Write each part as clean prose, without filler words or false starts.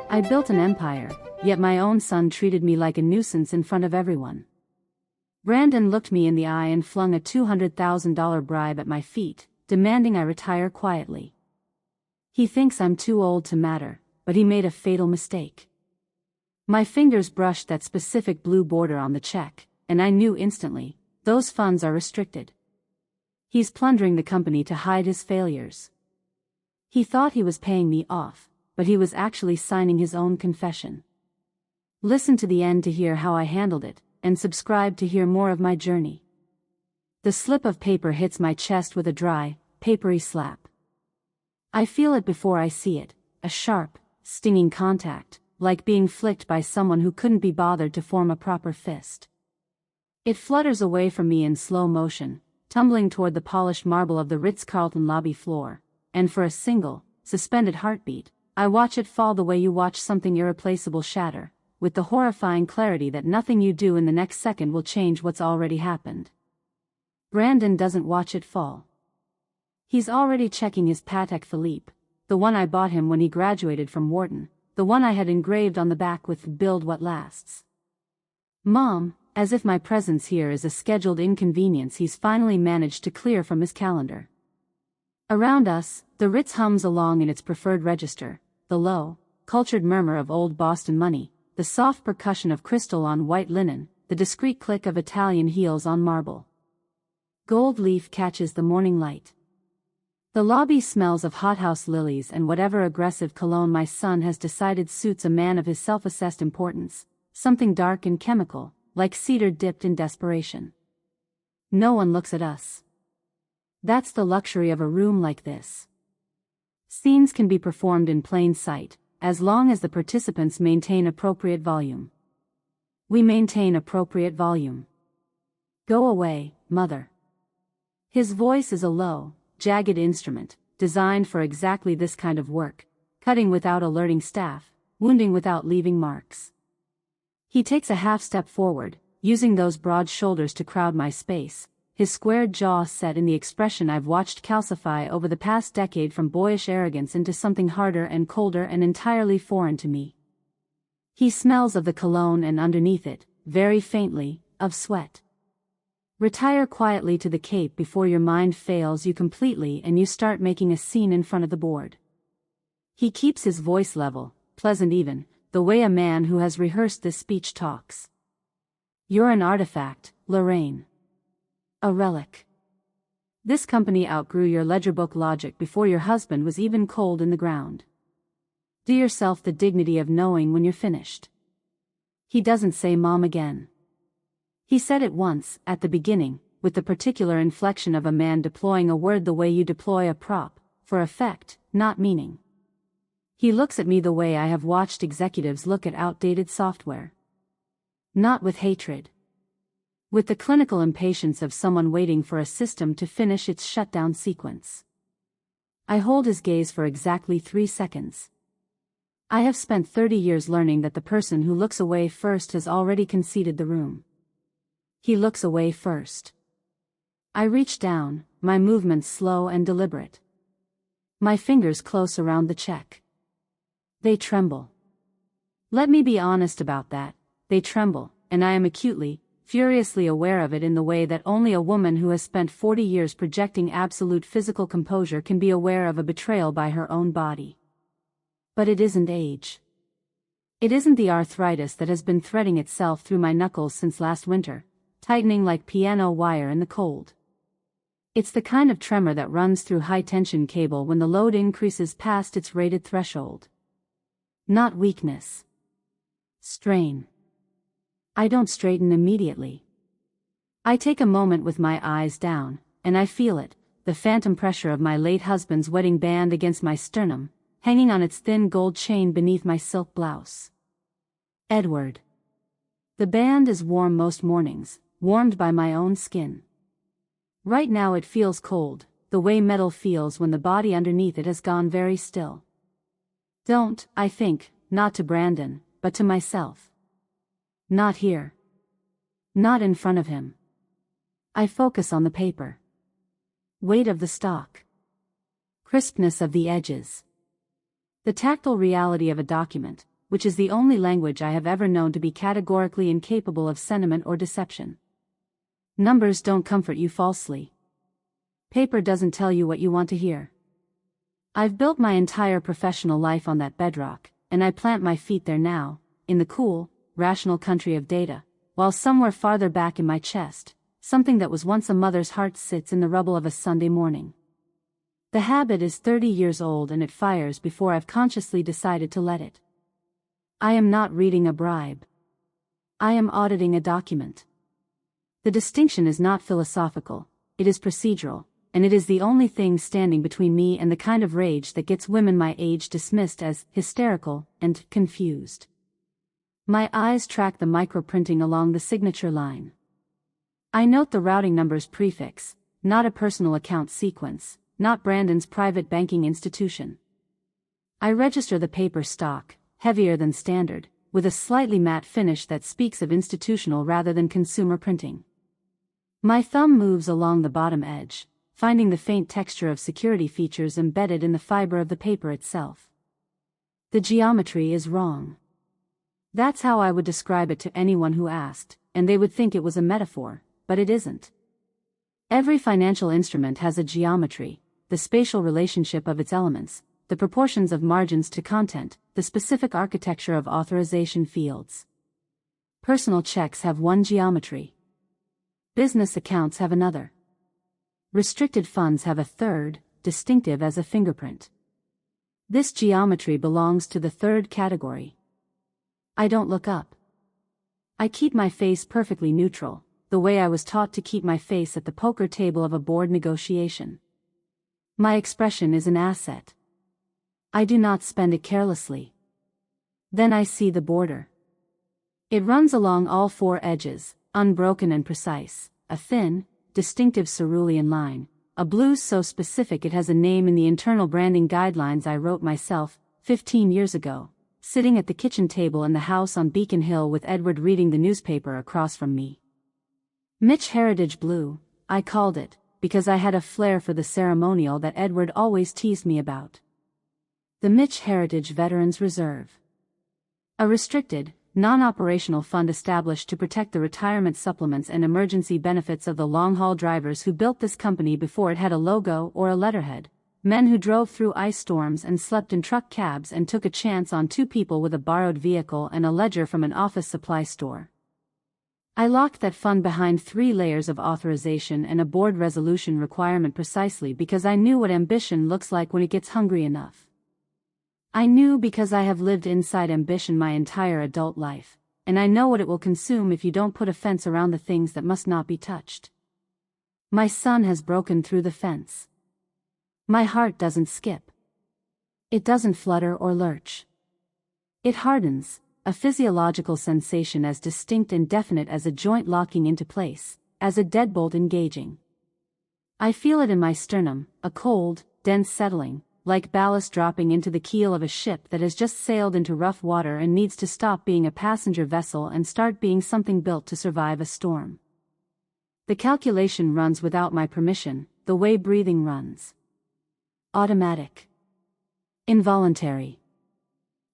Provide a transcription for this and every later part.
I built an empire, yet my own son treated me like a nuisance in front of everyone. Brandon looked me in the eye and flung a $200,000 bribe at my feet, demanding I retire quietly. He thinks I'm too old to matter, but he made a fatal mistake. My fingers brushed that specific blue border on the check, and I knew instantly, those funds are restricted. He's plundering the company to hide his failures. He thought he was paying me off, but he was actually signing his own confession. Listen to the end to hear how I handled it, and subscribe to hear more of my journey. The slip of paper hits my chest with a dry, papery slap. I feel it before I see it, a sharp, stinging contact, like being flicked by someone who couldn't be bothered to form a proper fist. It flutters away from me in slow motion, tumbling toward the polished marble of the Ritz-Carlton lobby floor, and for a single, suspended heartbeat, I watch it fall the way you watch something irreplaceable shatter, with the horrifying clarity that nothing you do in the next second will change what's already happened. Brandon doesn't watch it fall. He's already checking his Patek Philippe, the one I bought him when he graduated from Wharton, the one I had engraved on the back with "Build What Lasts." Mom, as if my presence here is a scheduled inconvenience he's finally managed to clear from his calendar. Around us, the Ritz hums along in its preferred register, the low, cultured murmur of old Boston money, the soft percussion of crystal on white linen, the discreet click of Italian heels on marble. Gold leaf catches the morning light. The lobby smells of hothouse lilies and whatever aggressive cologne my son has decided suits a man of his self-assessed importance, something dark and chemical, like cedar dipped in desperation. No one looks at us. That's the luxury of a room like this. Scenes can be performed in plain sight, as long as the participants maintain appropriate volume. We maintain appropriate volume. Go away, mother. His voice is a low, jagged instrument, designed for exactly this kind of work, cutting without alerting staff, wounding without leaving marks. He takes a half step forward, using those broad shoulders to crowd my space, his squared jaw set in the expression I've watched calcify over the past decade from boyish arrogance into something harder and colder and entirely foreign to me. He smells of the cologne and underneath it, very faintly, of sweat. Retire quietly to the Cape before your mind fails you completely and you start making a scene in front of the board. He keeps his voice level, pleasant even, the way a man who has rehearsed this speech talks. You're an artifact, Lorraine. A relic. This company outgrew your ledger book logic before your husband was even cold in the ground. Do yourself the dignity of knowing when you're finished. He doesn't say mom again. He said it once, at the beginning, with the particular inflection of a man deploying a word the way you deploy a prop, for effect, not meaning. He looks at me the way I have watched executives look at outdated software. Not with hatred. With the clinical impatience of someone waiting for a system to finish its shutdown sequence. I hold his gaze for exactly 3 seconds. I have spent 30 years learning that the person who looks away first has already conceded the room. He looks away first. I reach down, my movements slow and deliberate. My fingers close around the check. They tremble. Let me be honest about that, they tremble, and I am acutely, furiously aware of it in the way that only a woman who has spent 40 years projecting absolute physical composure can be aware of a betrayal by her own body. But it isn't age. It isn't the arthritis that has been threading itself through my knuckles since last winter, tightening like piano wire in the cold. It's the kind of tremor that runs through high-tension cable when the load increases past its rated threshold. Not weakness. Strain. I don't straighten immediately. I take a moment with my eyes down, and I feel it, the phantom pressure of my late husband's wedding band against my sternum, hanging on its thin gold chain beneath my silk blouse. Edward. The band is warm most mornings, warmed by my own skin. Right now it feels cold, the way metal feels when the body underneath it has gone very still. Don't, I think, not to Brandon, but to myself. Not here. Not in front of him. I focus on the paper. Weight of the stock. Crispness of the edges. The tactile reality of a document, which is the only language I have ever known to be categorically incapable of sentiment or deception. Numbers don't comfort you falsely. Paper doesn't tell you what you want to hear. I've built my entire professional life on that bedrock, and I plant my feet there now, in the cool, rational country of data, while somewhere farther back in my chest, something that was once a mother's heart sits in the rubble of a Sunday morning. The habit is 30 years old and it fires before I've consciously decided to let it. I am not reading a bribe. I am auditing a document. The distinction is not philosophical, it is procedural, and it is the only thing standing between me and the kind of rage that gets women my age dismissed as hysterical and confused. My eyes track the microprinting along the signature line. I note the routing number's prefix, not a personal account sequence, not Brandon's private banking institution. I register the paper stock, heavier than standard, with a slightly matte finish that speaks of institutional rather than consumer printing. My thumb moves along the bottom edge, finding the faint texture of security features embedded in the fiber of the paper itself. The geometry is wrong. That's how I would describe it to anyone who asked, and they would think it was a metaphor, but it isn't. Every financial instrument has a geometry, the spatial relationship of its elements, the proportions of margins to content, the specific architecture of authorization fields. Personal checks have one geometry. Business accounts have another. Restricted funds have a third, distinctive as a fingerprint. This geometry belongs to the third category. I don't look up. I keep my face perfectly neutral, the way I was taught to keep my face at the poker table of a board negotiation. My expression is an asset. I do not spend it carelessly. Then I see the border. It runs along all four edges, unbroken and precise, a thin, distinctive cerulean line, a blues so specific it has a name in the internal branding guidelines I wrote myself, 15 years ago, sitting at the kitchen table in the house on Beacon Hill with Edward reading the newspaper across from me. Mitch Heritage Blue, I called it, because I had a flair for the ceremonial that Edward always teased me about. The Mitch Heritage Veterans Reserve. A restricted, non-operational fund established to protect the retirement supplements and emergency benefits of the long-haul drivers who built this company before it had a logo or a letterhead, men who drove through ice storms and slept in truck cabs and took a chance on two people with a borrowed vehicle and a ledger from an office supply store. I locked that fund behind 3 layers of authorization and a board resolution requirement precisely because I knew what ambition looks like when it gets hungry enough. I knew because I have lived inside ambition my entire adult life, and I know what it will consume if you don't put a fence around the things that must not be touched. My son has broken through the fence. My heart doesn't skip. It doesn't flutter or lurch. It hardens, a physiological sensation as distinct and definite as a joint locking into place, as a deadbolt engaging. I feel it in my sternum, a cold, dense settling, like ballast dropping into the keel of a ship that has just sailed into rough water and needs to stop being a passenger vessel and start being something built to survive a storm. The calculation runs without my permission, the way breathing runs. Automatic. Involuntary.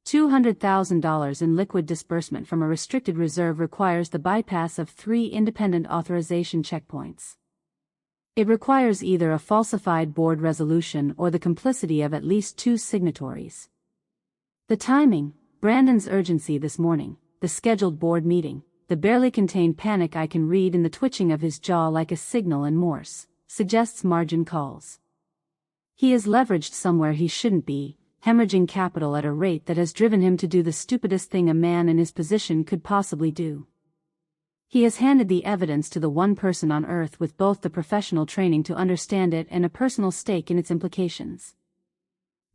$200,000 in liquid disbursement from a restricted reserve requires the bypass of 3 independent authorization checkpoints. It requires either a falsified board resolution or the complicity of at least 2 signatories. The timing, Brandon's urgency this morning, the scheduled board meeting, the barely contained panic I can read in the twitching of his jaw like a signal in Morse, suggests margin calls. He is leveraged somewhere he shouldn't be, hemorrhaging capital at a rate that has driven him to do the stupidest thing a man in his position could possibly do. He has handed the evidence to the one person on earth with both the professional training to understand it and a personal stake in its implications.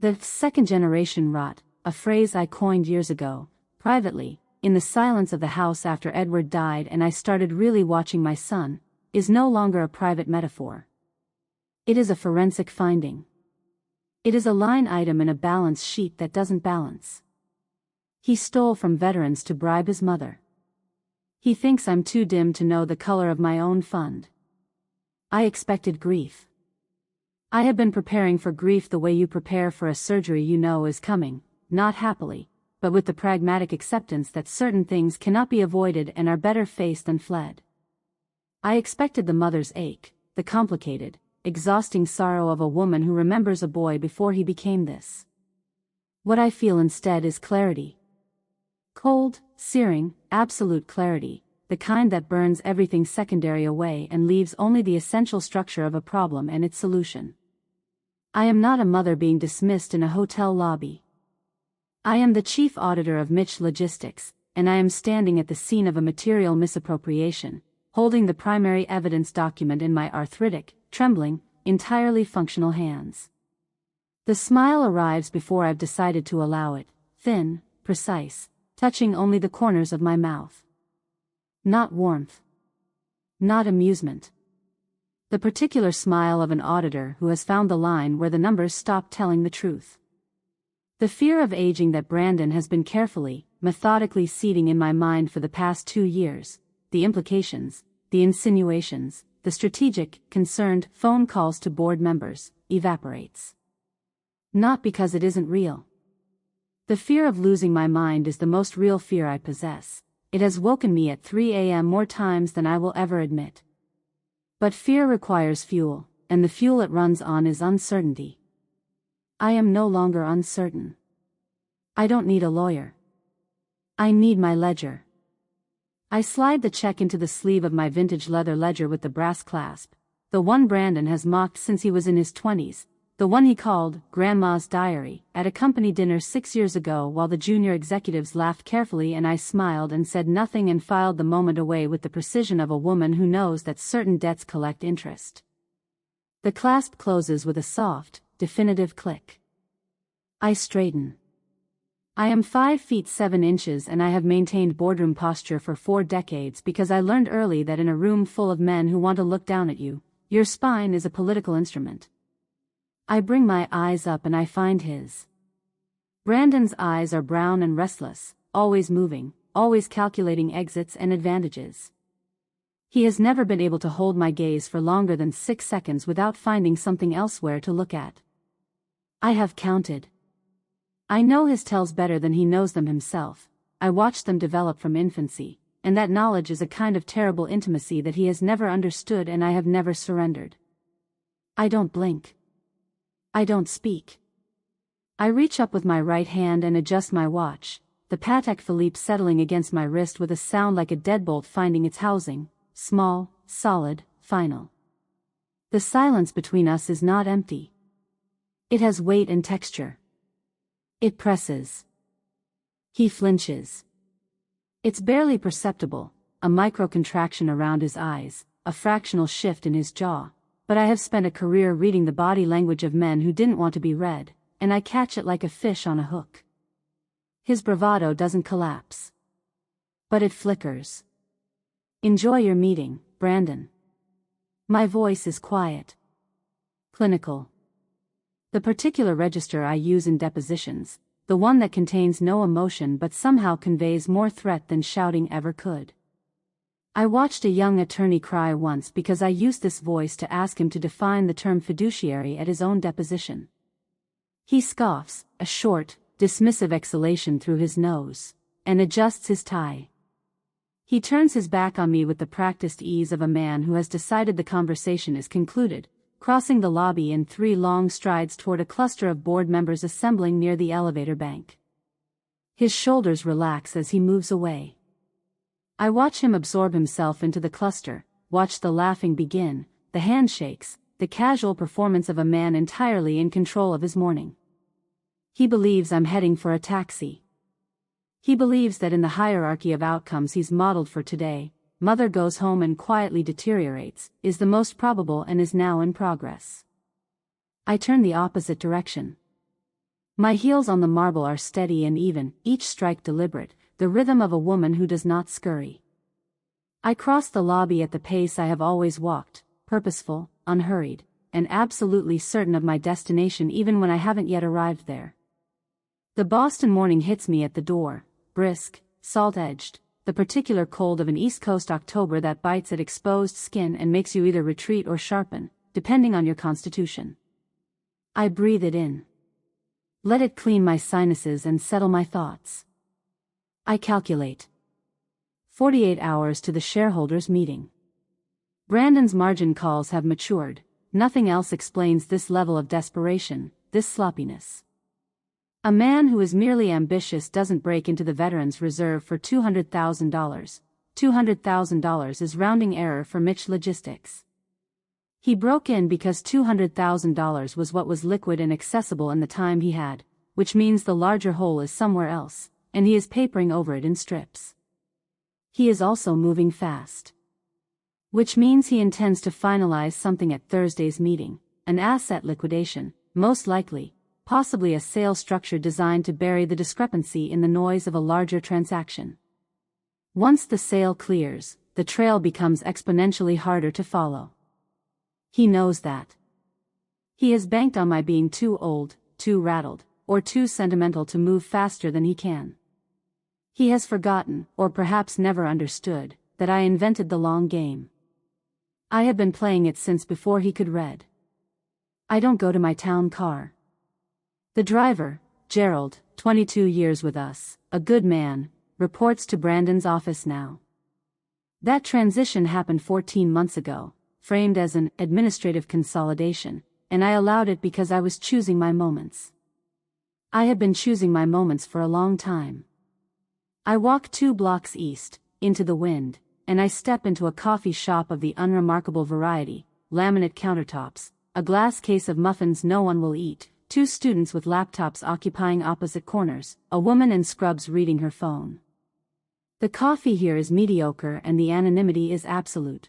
The second-generation rot, a phrase I coined years ago, privately, in the silence of the house after Edward died and I started really watching my son, is no longer a private metaphor. It is a forensic finding. It is a line item in a balance sheet that doesn't balance. He stole from veterans to bribe his mother. He thinks I'm too dim to know the color of my own fund. I expected grief. I have been preparing for grief the way you prepare for a surgery you know is coming, not happily, but with the pragmatic acceptance that certain things cannot be avoided and are better faced than fled. I expected the mother's ache, the complicated, exhausting sorrow of a woman who remembers a boy before he became this. What I feel instead is clarity. Cold, searing, absolute clarity, the kind that burns everything secondary away and leaves only the essential structure of a problem and its solution. I am not a mother being dismissed in a hotel lobby. I am the chief auditor of Mitch Logistics, and I am standing at the scene of a material misappropriation, holding the primary evidence document in my arthritic, trembling, entirely functional hands. The smile arrives before I've decided to allow it, thin, precise, touching only the corners of my mouth. Not warmth. Not amusement. The particular smile of an auditor who has found the line where the numbers stop telling the truth. The fear of aging that Brandon has been carefully, methodically seeding in my mind for the past 2 years, the implications, the insinuations, the strategic, concerned phone calls to board members, evaporates. Not because it isn't real. The fear of losing my mind is the most real fear I possess. It has woken me at 3 a.m. more times than I will ever admit. But fear requires fuel, and the fuel it runs on is uncertainty. I am no longer uncertain. I don't need a lawyer. I need my ledger. I slide the check into the sleeve of my vintage leather ledger with the brass clasp, the one Brandon has mocked since he was in his 20s, the one he called Grandma's Diary, at a company dinner 6 years ago while the junior executives laughed carefully and I smiled and said nothing and filed the moment away with the precision of a woman who knows that certain debts collect interest. The clasp closes with a soft, definitive click. I straighten. I am 5 feet 7 inches and I have maintained boardroom posture for 4 decades because I learned early that in a room full of men who want to look down at you, your spine is a political instrument. I bring my eyes up and I find his. Brandon's eyes are brown and restless, always moving, always calculating exits and advantages. He has never been able to hold my gaze for longer than 6 seconds without finding something elsewhere to look at. I have counted. I know his tells better than he knows them himself. I watched them develop from infancy, and that knowledge is a kind of terrible intimacy that he has never understood and I have never surrendered. I don't blink. I don't speak. I reach up with my right hand and adjust my watch, the Patek Philippe settling against my wrist with a sound like a deadbolt finding its housing, small, solid, final. The silence between us is not empty. It has weight and texture. It presses. He flinches. It's barely perceptible, a micro-contraction around his eyes, a fractional shift in his jaw, but I have spent a career reading the body language of men who didn't want to be read, and I catch it like a fish on a hook. His bravado doesn't collapse. But it flickers. Enjoy your meeting, Brandon. My voice is quiet. Clinical. The particular register I use in depositions, the one that contains no emotion but somehow conveys more threat than shouting ever could. I watched a young attorney cry once because I used this voice to ask him to define the term fiduciary at his own deposition. He scoffs, a short, dismissive exhalation through his nose, and adjusts his tie. He turns his back on me with the practiced ease of a man who has decided the conversation is concluded, crossing the lobby in 3 long strides toward a cluster of board members assembling near the elevator bank. His shoulders relax as he moves away. I watch him absorb himself into the cluster, watch the laughing begin, the handshakes, the casual performance of a man entirely in control of his morning. He believes I'm heading for a taxi. He believes that in the hierarchy of outcomes he's modeled for today, mother goes home and quietly deteriorates, is the most probable and is now in progress. I turn the opposite direction. My heels on the marble are steady and even, each strike deliberate, the rhythm of a woman who does not scurry. I cross the lobby at the pace I have always walked, purposeful, unhurried, and absolutely certain of my destination even when I haven't yet arrived there. The Boston morning hits me at the door, brisk, salt-edged, the particular cold of an East Coast October that bites at exposed skin and makes you either retreat or sharpen, depending on your constitution. I breathe it in. Let it clean my sinuses and settle my thoughts. I calculate. 48 hours to the shareholders' meeting. Brandon's margin calls have matured. Nothing else explains this level of desperation, this sloppiness. A man who is merely ambitious doesn't break into the Veterans Reserve for $200,000. $200,000 is rounding error for Mitch Logistics. He broke in because $200,000 was what was liquid and accessible in the time he had, which means the larger hole is somewhere else, and he is papering over it in strips. He is also moving fast. Which means he intends to finalize something at Thursday's meeting, an asset liquidation, most likely, possibly a sale structure designed to bury the discrepancy in the noise of a larger transaction. Once the sale clears, the trail becomes exponentially harder to follow. He knows that. He has banked on my being too old, too rattled, or too sentimental to move faster than he can. He has forgotten, or perhaps never understood, that I invented the long game. I have been playing it since before he could read. I don't go to my town car. The driver, Gerald, 22 years with us, a good man, reports to Brandon's office now. That transition happened 14 months ago, framed as an administrative consolidation, and I allowed it because I was choosing my moments. I have been choosing my moments for a long time. I walk 2 blocks east, into the wind, and I step into a coffee shop of the unremarkable variety, laminate countertops, a glass case of muffins no one will eat, 2 students with laptops occupying opposite corners, a woman in scrubs reading her phone. The coffee here is mediocre and the anonymity is absolute.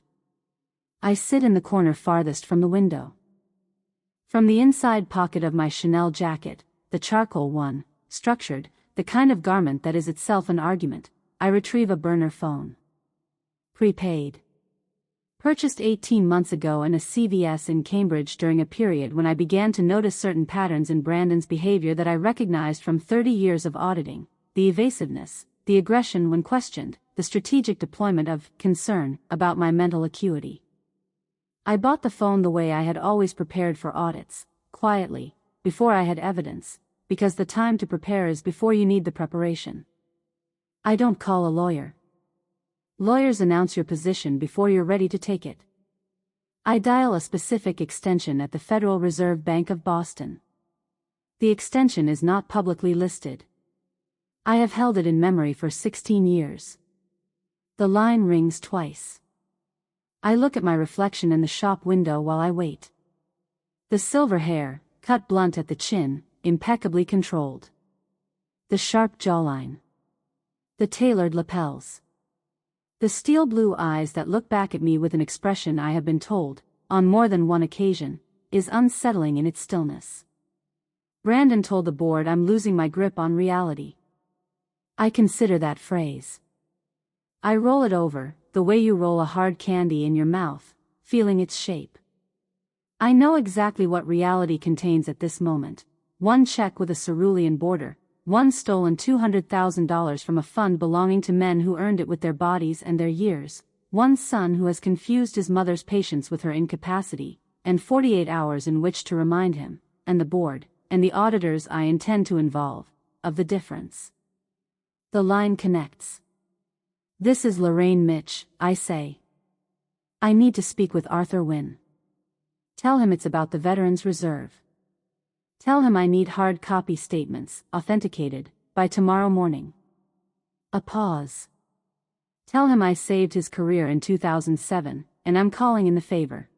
I sit in the corner farthest from the window. From the inside pocket of my Chanel jacket, the charcoal one, structured, the kind of garment that is itself an argument, I retrieve a burner phone. Prepaid. Purchased 18 months ago in a CVS in Cambridge during a period when I began to notice certain patterns in Brandon's behavior that I recognized from 30 years of auditing: the evasiveness, the aggression when questioned, the strategic deployment of concern about my mental acuity. I bought the phone the way I had always prepared for audits, quietly, before I had evidence, because the time to prepare is before you need the preparation. I don't call a lawyer. Lawyers announce your position before you're ready to take it. I dial a specific extension at the Federal Reserve Bank of Boston. The extension is not publicly listed. I have held it in memory for 16 years. The line rings twice. I look at my reflection in the shop window while I wait. The silver hair, cut blunt at the chin, impeccably controlled. The sharp jawline. The tailored lapels. The steel blue eyes that look back at me with an expression I have been told, on more than one occasion, is unsettling in its stillness. Brandon told the board I'm losing my grip on reality. I consider that phrase. I roll it over, the way you roll a hard candy in your mouth, feeling its shape. I know exactly what reality contains at this moment: 1 check with a cerulean border, 1 stolen $200,000 from a fund belonging to men who earned it with their bodies and their years, 1 son who has confused his mother's patience with her incapacity, and 48 hours in which to remind him, and the board, and the auditors I intend to involve, of the difference. The line connects. "This is Lorraine Mitch," I say. "I need to speak with Arthur Wynne. Tell him it's about the Veterans Reserve. Tell him I need hard copy statements, authenticated, by tomorrow morning." A pause. "Tell him I saved his career in 2007, and I'm calling in the favor."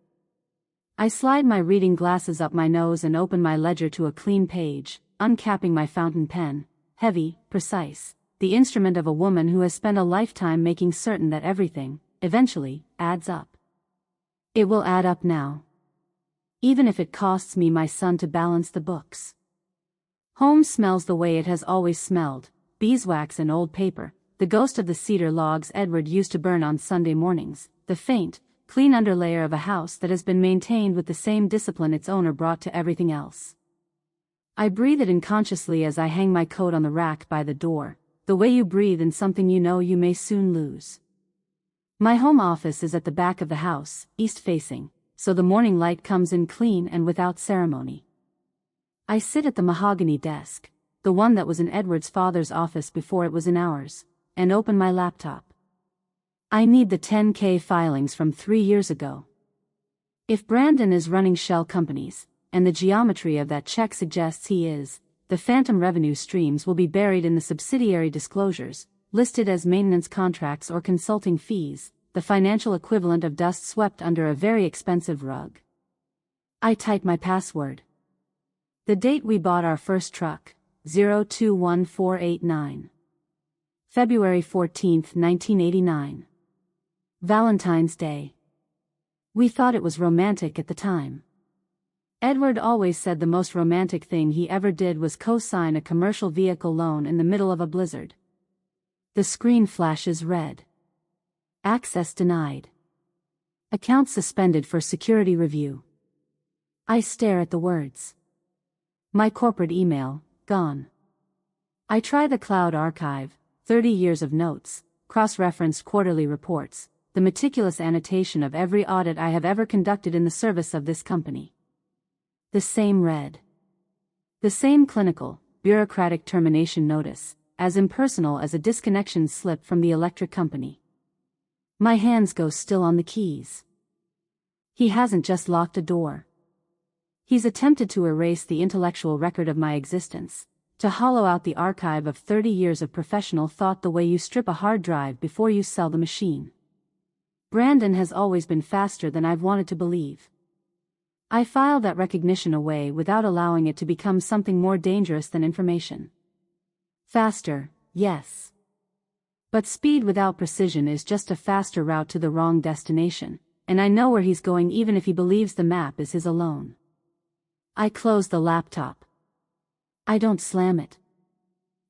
I slide my reading glasses up my nose and open my ledger to a clean page, uncapping my fountain pen, heavy, precise, the instrument of a woman who has spent a lifetime making certain that everything, eventually, adds up. It will add up now. Even if it costs me my son to balance the books. Home smells the way it has always smelled: beeswax and old paper, the ghost of the cedar logs Edward used to burn on Sunday mornings, the faint, clean underlayer of a house that has been maintained with the same discipline its owner brought to everything else. I breathe it in consciously as I hang my coat on the rack by the door, the way you breathe in something you know you may soon lose. My home office is at the back of the house, east-facing, so the morning light comes in clean and without ceremony. I sit at the mahogany desk, the one that was in Edward's father's office before it was in ours, and open my laptop. I need the 10K filings from 3 years ago. If Brandon is running shell companies, and the geometry of that check suggests he is, the phantom revenue streams will be buried in the subsidiary disclosures, listed as maintenance contracts or consulting fees, the financial equivalent of dust swept under a very expensive rug. I type my password. The date we bought our first truck, 021489. February 14, 1989. Valentine's Day. We thought it was romantic at the time. Edward always said the most romantic thing he ever did was co-sign a commercial vehicle loan in the middle of a blizzard. The screen flashes red. Access denied. Account suspended for security review. I stare at the words. My corporate email, gone. I try the cloud archive, 30 years of notes, cross-referenced quarterly reports, the meticulous annotation of every audit I have ever conducted in the service of this company. The same red. The same clinical, bureaucratic termination notice, as impersonal as a disconnection slip from the electric company. My hands go still on the keys. He hasn't just locked a door. He's attempted to erase the intellectual record of my existence, to hollow out the archive of 30 years of professional thought the way you strip a hard drive before you sell the machine. Brandon has always been faster than I've wanted to believe. I file that recognition away without allowing it to become something more dangerous than information. Faster, yes. But speed without precision is just a faster route to the wrong destination, and I know where he's going even if he believes the map is his alone. I close the laptop. I don't slam it.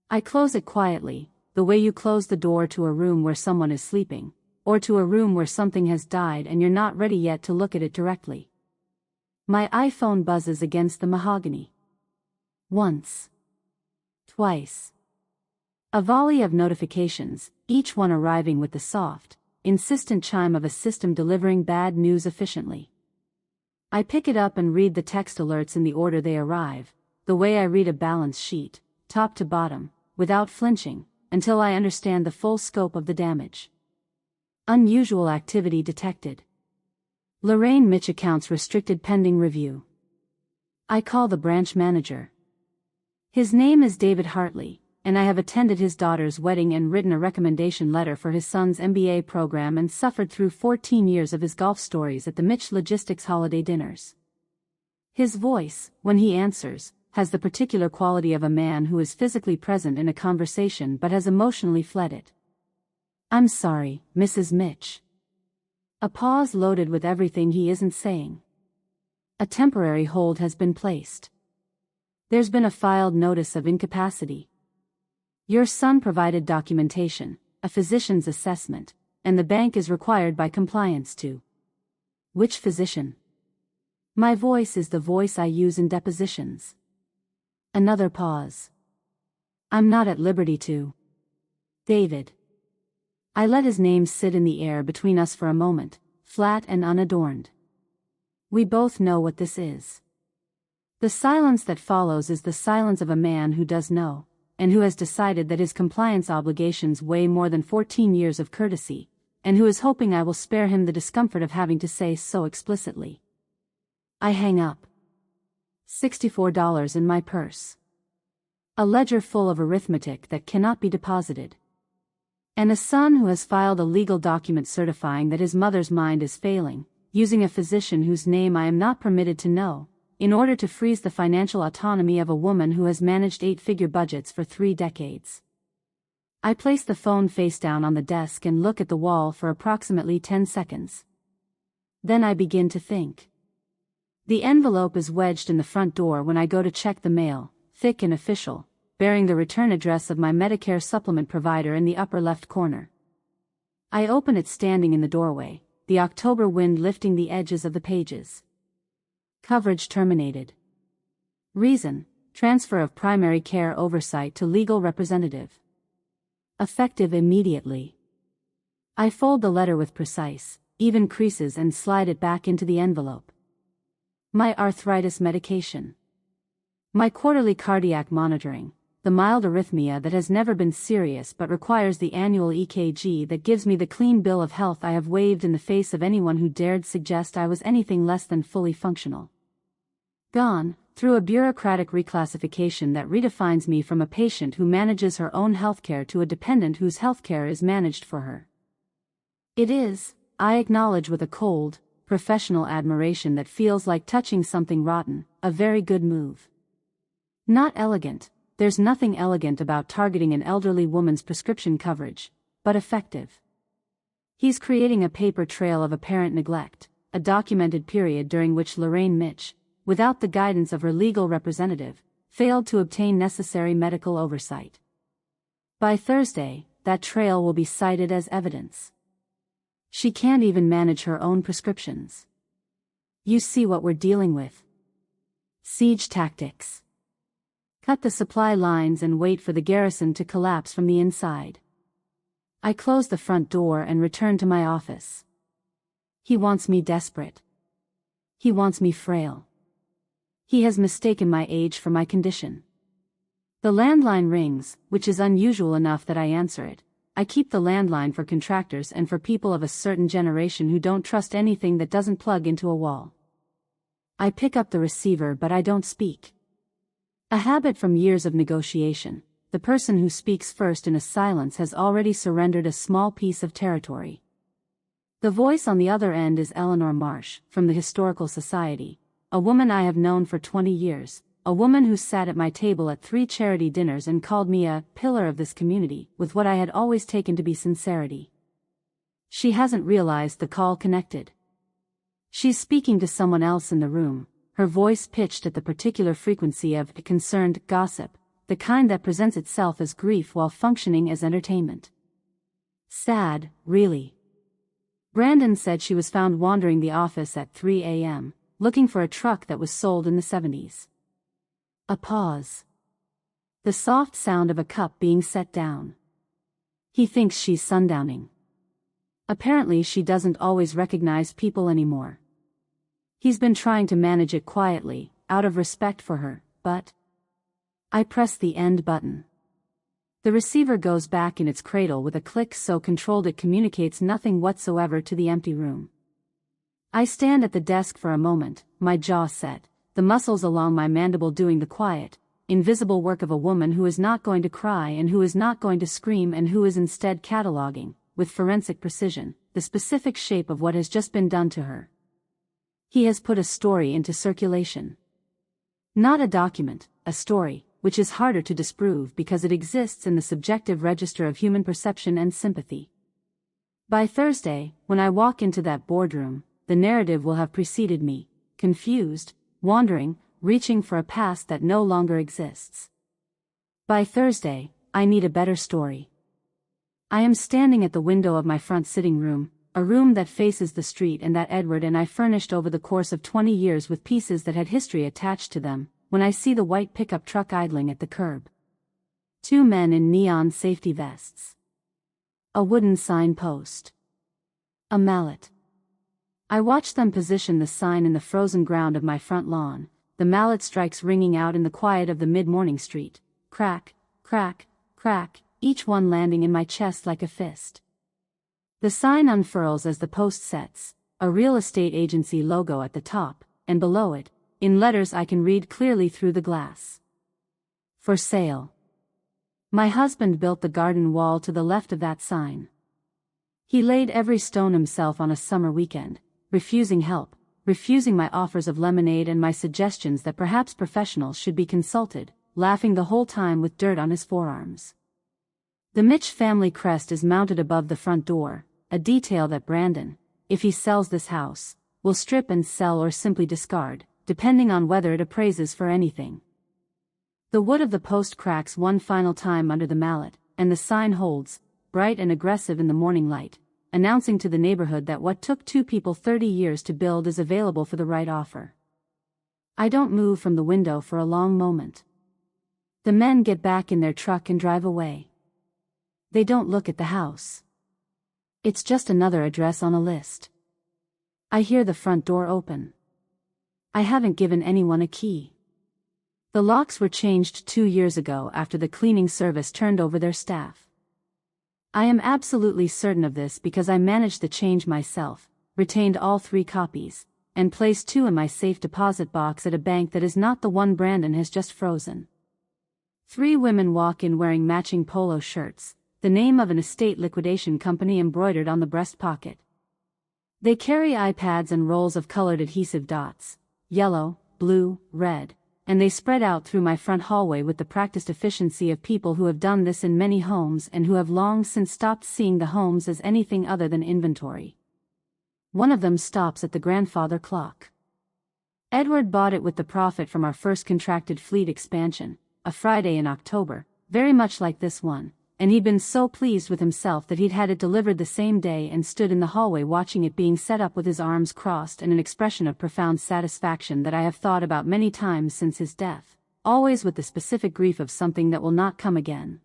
I close it quietly, the way you close the door to a room where someone is sleeping, or to a room where something has died and you're not ready yet to look at it directly. My iPhone buzzes against the mahogany. Once. Twice. A volley of notifications, each one arriving with the soft, insistent chime of a system delivering bad news efficiently. I pick it up and read the text alerts in the order they arrive, the way I read a balance sheet, top to bottom, without flinching, until I understand the full scope of the damage. Unusual activity detected. Lorraine Mitch accounts restricted pending review. I call the branch manager. His name is David Hartley, and I have attended his daughter's wedding and written a recommendation letter for his son's MBA program and suffered through 14 years of his golf stories at the Mitch Logistics holiday dinners. His voice, when he answers, has the particular quality of a man who is physically present in a conversation but has emotionally fled it. I'm sorry, Mrs. Mitch. A pause loaded with everything he isn't saying. A temporary hold has been placed. There's been a filed notice of incapacity. Your son provided documentation, a physician's assessment, and the bank is required by compliance to. Which physician? My voice is the voice I use in depositions. Another pause. I'm not at liberty to. David. I let his name sit in the air between us for a moment, flat and unadorned. We both know what this is. The silence that follows is the silence of a man who does know, and who has decided that his compliance obligations weigh more than 14 years of courtesy, and who is hoping I will spare him the discomfort of having to say so explicitly. I hang up. $64 in my purse. A ledger full of arithmetic that cannot be deposited. And a son who has filed a legal document certifying that his mother's mind is failing, using a physician whose name I am not permitted to know, in order to freeze the financial autonomy of a woman who has managed 8-figure budgets for 3 decades. I place the phone face down on the desk and look at the wall for approximately 10 seconds. Then I begin to think. The envelope is wedged in the front door when I go to check the mail, thick and official, bearing the return address of my Medicare supplement provider in the upper left corner. I open it standing in the doorway, the October wind lifting the edges of the pages. Coverage terminated. Reason: transfer of primary care oversight to legal representative. Effective immediately. I fold the letter with precise, even creases and slide it back into the envelope. My arthritis medication. My quarterly cardiac monitoring, the mild arrhythmia that has never been serious but requires the annual EKG that gives me the clean bill of health I have waived in the face of anyone who dared suggest I was anything less than fully functional. Gone, through a bureaucratic reclassification that redefines me from a patient who manages her own healthcare to a dependent whose healthcare is managed for her. It is, I acknowledge with a cold, professional admiration that feels like touching something rotten, a very good move. Not elegant, there's nothing elegant about targeting an elderly woman's prescription coverage, but effective. He's creating a paper trail of apparent neglect, a documented period during which Lorraine Mitch, without the guidance of her legal representative, failed to obtain necessary medical oversight. By Thursday, that trail will be cited as evidence. She can't even manage her own prescriptions. You see what we're dealing with. Siege tactics. Cut the supply lines and wait for the garrison to collapse from the inside. I close the front door and return to my office. He wants me desperate. He wants me frail. He has mistaken my age for my condition. The landline rings, which is unusual enough that I answer it. I keep the landline for contractors and for people of a certain generation who don't trust anything that doesn't plug into a wall. I pick up the receiver but I don't speak. A habit from years of negotiation, the person who speaks first in a silence has already surrendered a small piece of territory. The voice on the other end is Eleanor Marsh, from the Historical Society, a woman I have known for 20 years, a woman who sat at my table at 3 charity dinners and called me a pillar of this community, with what I had always taken to be sincerity. She hasn't realized the call connected. She's speaking to someone else in the room, her voice pitched at the particular frequency of concerned gossip, the kind that presents itself as grief while functioning as entertainment. Sad, really. Brandon said she was found wandering the office at 3 a.m., looking for a truck that was sold in the 70s. A pause. The soft sound of a cup being set down. He thinks she's sundowning. Apparently she doesn't always recognize people anymore. He's been trying to manage it quietly, out of respect for her, but... I press the end button. The receiver goes back in its cradle with a click so controlled it communicates nothing whatsoever to the empty room. I stand at the desk for a moment, my jaw set, the muscles along my mandible doing the quiet, invisible work of a woman who is not going to cry and who is not going to scream and who is instead cataloging, with forensic precision, the specific shape of what has just been done to her. He has put a story into circulation. Not a document, a story, which is harder to disprove because it exists in the subjective register of human perception and sympathy. By Thursday, when I walk into that boardroom, the narrative will have preceded me, confused, wandering, reaching for a past that no longer exists. By Thursday, I need a better story. I am standing at the window of my front sitting room, a room that faces the street and that Edward and I furnished over the course of 20 years with pieces that had history attached to them, when I see the white pickup truck idling at the curb. 2 men in neon safety vests. A wooden signpost. A mallet. I watch them position the sign in the frozen ground of my front lawn, the mallet strikes ringing out in the quiet of the mid-morning street, crack, crack, crack, each one landing in my chest like a fist. The sign unfurls as the post sets, a real estate agency logo at the top, and below it, in letters I can read clearly through the glass. For sale. My husband built the garden wall to the left of that sign. He laid every stone himself on a summer weekend, refusing help, refusing my offers of lemonade and my suggestions that perhaps professionals should be consulted, laughing the whole time with dirt on his forearms. The Mitch family crest is mounted above the front door, a detail that Brandon, if he sells this house, will strip and sell or simply discard, depending on whether it appraises for anything. The wood of the post cracks one final time under the mallet, and the sign holds, bright and aggressive in the morning light, announcing to the neighborhood that what took 2 people 30 years to build is available for the right offer. I don't move from the window for a long moment. The men get back in their truck and drive away. They don't look at the house. It's just another address on a list. I hear the front door open. I haven't given anyone a key. The locks were changed 2 years ago after the cleaning service turned over their staff. I am absolutely certain of this because I managed the change myself, retained all 3 copies, and placed 2 in my safe deposit box at a bank that is not the one Brandon has just frozen. 3 women walk in wearing matching polo shirts, the name of an estate liquidation company embroidered on the breast pocket. They carry iPads and rolls of colored adhesive dots, yellow, blue, red, and they spread out through my front hallway with the practiced efficiency of people who have done this in many homes and who have long since stopped seeing the homes as anything other than inventory. One of them stops at the grandfather clock. Edward bought it with the profit from our first contracted fleet expansion, a Friday in October, very much like this one, and he'd been so pleased with himself that he'd had it delivered the same day and stood in the hallway watching it being set up with his arms crossed and an expression of profound satisfaction that I have thought about many times since his death, always with the specific grief of something that will not come again.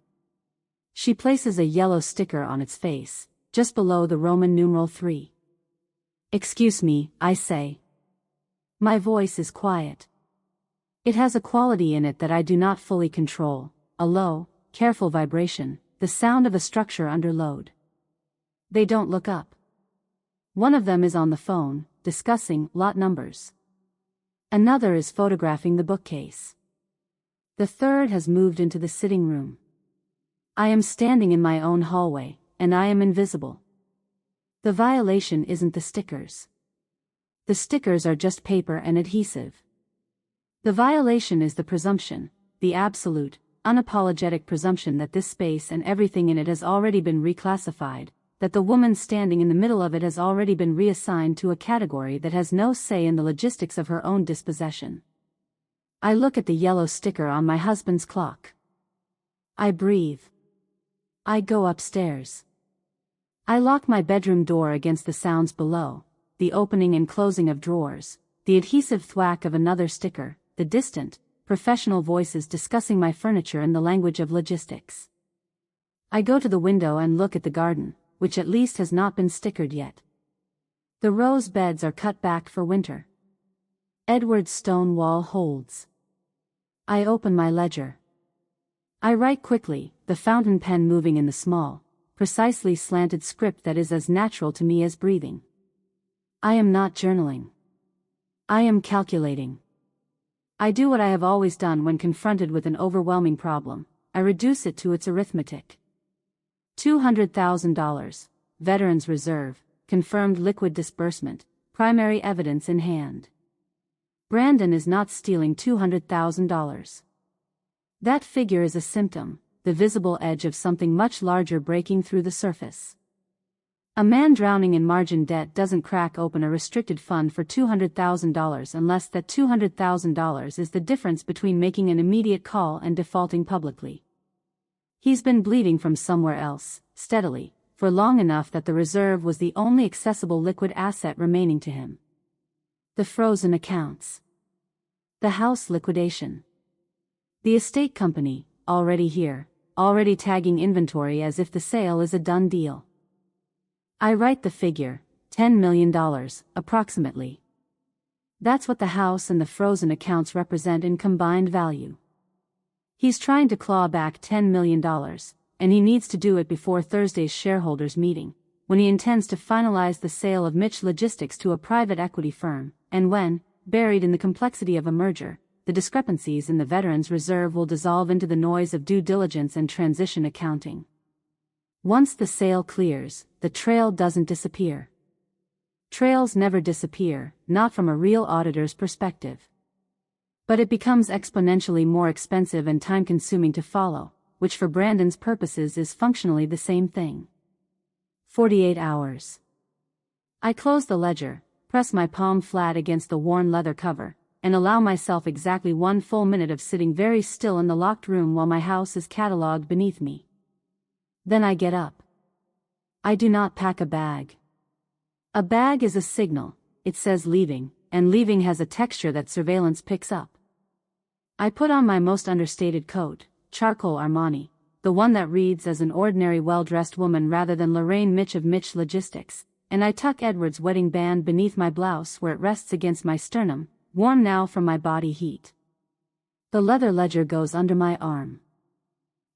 She places a yellow sticker on its face, just below the Roman numeral 3. "Excuse me," I say. My voice is quiet. It has a quality in it that I do not fully control, a low, careful vibration, the sound of a structure under load. They don't look up. One of them is on the phone, discussing lot numbers. Another is photographing the bookcase. The third has moved into the sitting room. I am standing in my own hallway, and I am invisible. The violation isn't the stickers. The stickers are just paper and adhesive. The violation is the presumption, the absolute, unapologetic presumption that this space and everything in it has already been reclassified, that the woman standing in the middle of it has already been reassigned to a category that has no say in the logistics of her own dispossession. I look at the yellow sticker on my husband's clock. I breathe. I go upstairs. I lock my bedroom door against the sounds below, the opening and closing of drawers, the adhesive thwack of another sticker, the distant, professional voices discussing my furniture in the language of logistics. I go to the window and look at the garden, which at least has not been stickered yet. The rose beds are cut back for winter. Edward's stone wall holds. I open my ledger. I write quickly, the fountain pen moving in the small, precisely slanted script that is as natural to me as breathing. I am not journaling. I am calculating. I do what I have always done when confronted with an overwhelming problem, I reduce it to its arithmetic. $200,000, Veterans Reserve, confirmed liquid disbursement, primary evidence in hand. Brandon is not stealing $200,000. That figure is a symptom, the visible edge of something much larger breaking through the surface. A man drowning in margin debt doesn't crack open a restricted fund for $200,000 unless that $200,000 is the difference between making an immediate call and defaulting publicly. He's been bleeding from somewhere else, steadily, for long enough that the reserve was the only accessible liquid asset remaining to him. The frozen accounts. The house liquidation. The estate company, already here, already tagging inventory as if the sale is a done deal. I write the figure, $10 million, approximately. That's what the house and the frozen accounts represent in combined value. He's trying to claw back $10 million, and he needs to do it before Thursday's shareholders' meeting, when he intends to finalize the sale of Mitch Logistics to a private equity firm, and when, buried in the complexity of a merger, the discrepancies in the Veterans Reserve will dissolve into the noise of due diligence and transition accounting. Once the sale clears, the trail doesn't disappear. Trails never disappear, not from a real auditor's perspective. But it becomes exponentially more expensive and time-consuming to follow, which for Brandon's purposes is functionally the same thing. 48 hours. I close the ledger, press my palm flat against the worn leather cover, and allow myself exactly 1 full minute of sitting very still in the locked room while my house is catalogued beneath me. Then I get up. I do not pack a bag. A bag is a signal, it says leaving, and leaving has a texture that surveillance picks up. I put on my most understated coat, charcoal Armani, the one that reads as an ordinary well-dressed woman rather than Lorraine Mitch of Mitch Logistics, and I tuck Edward's wedding band beneath my blouse where it rests against my sternum, warm now from my body heat. The leather ledger goes under my arm.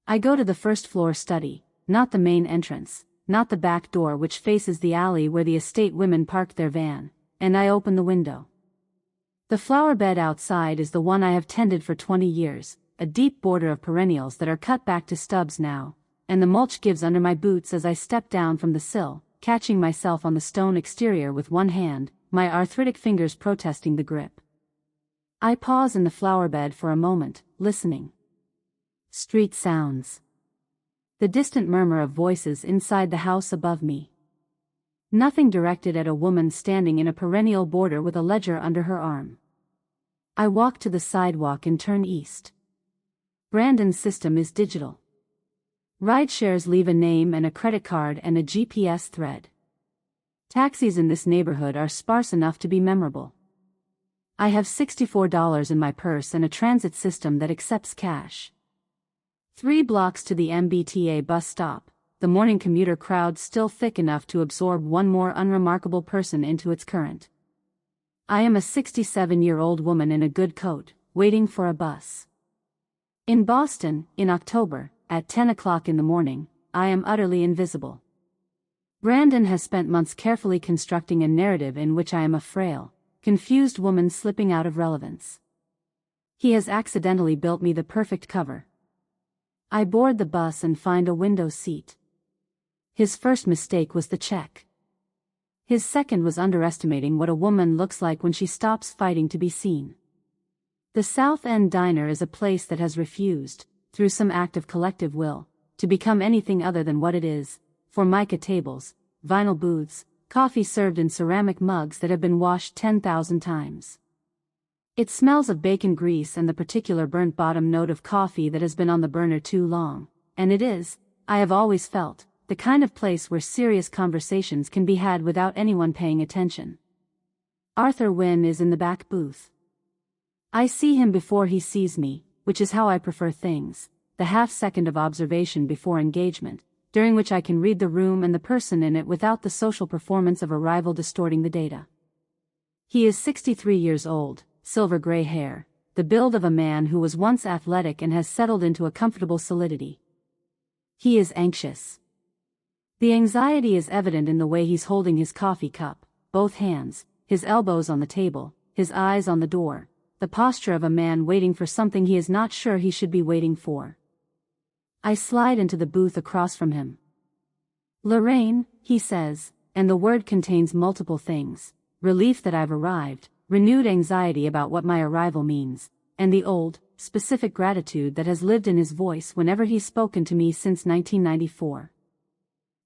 I go to the first floor study, not the main entrance, not the back door which faces the alley where the estate women parked their van, and I open the window. The flower bed outside is the one I have tended for 20 years, a deep border of perennials that are cut back to stubs now, and the mulch gives under my boots as I step down from the sill, catching myself on the stone exterior with one hand, my arthritic fingers protesting the grip. I pause in the flower bed for a moment, listening. Street sounds. The distant murmur of voices inside the house above me. Nothing directed at a woman standing in a perennial border with a ledger under her arm. I walk to the sidewalk and turn east. Brandon's system is digital. Rideshares leave a name and a credit card and a GPS thread. Taxis in this neighborhood are sparse enough to be memorable. I have $64 in my purse and a transit system that accepts cash. 3 blocks to the MBTA bus stop, the morning commuter crowd still thick enough to absorb one more unremarkable person into its current. I am a 67-year-old woman in a good coat, waiting for a bus. In Boston, in October, at 10 o'clock in the morning, I am utterly invisible. Brandon has spent months carefully constructing a narrative in which I am a frail, confused woman slipping out of relevance. He has accidentally built me the perfect cover. I board the bus and find a window seat. His first mistake was the check. His second was underestimating what a woman looks like when she stops fighting to be seen. The South End Diner is a place that has refused, through some act of collective will, to become anything other than what it is: formica tables, vinyl booths, coffee served in ceramic mugs that have been washed 10,000 times. It smells of bacon grease and the particular burnt bottom note of coffee that has been on the burner too long, and it is, I have always felt, the kind of place where serious conversations can be had without anyone paying attention. Arthur Wynne is in the back booth. I see him before he sees me, which is how I prefer things, the half-second of observation before engagement, during which I can read the room and the person in it without the social performance of arrival distorting the data. He is 63 years old, silver gray hair, the build of a man who was once athletic and has settled into a comfortable solidity. He is anxious. The anxiety is evident in the way he's holding his coffee cup, both hands, his elbows on the table, his eyes on the door, the posture of a man waiting for something he is not sure he should be waiting for. I slide into the booth across from him. "Lorraine," he says, and the word contains multiple things: relief that I've arrived, renewed anxiety about what my arrival means, and the old, specific gratitude that has lived in his voice whenever he's spoken to me since 1994.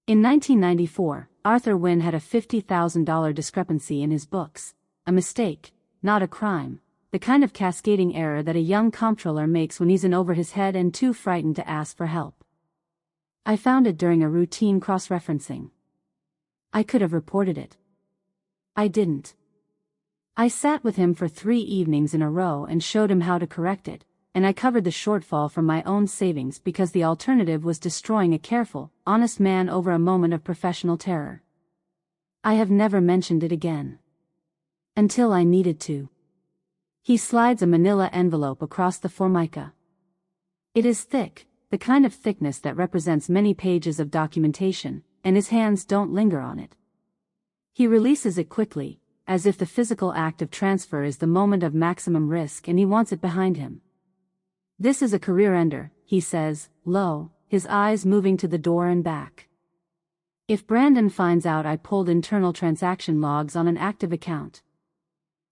In 1994, Arthur Wynne had a $50,000 discrepancy in his books, a mistake, not a crime, the kind of cascading error that a young comptroller makes when he's in over his head and too frightened to ask for help. I found it during a routine cross-referencing. I could have reported it. I didn't. I sat with him for 3 evenings in a row and showed him how to correct it, and I covered the shortfall from my own savings because the alternative was destroying a careful, honest man over a moment of professional terror. I have never mentioned it again. Until I needed to. He slides a manila envelope across the formica. It is thick, the kind of thickness that represents many pages of documentation, and his hands don't linger on it. He releases it quickly, as if the physical act of transfer is the moment of maximum risk and he wants it behind him. "This is a career ender," he says, low, his eyes moving to the door and back. "If Brandon finds out I pulled internal transaction logs on an active account."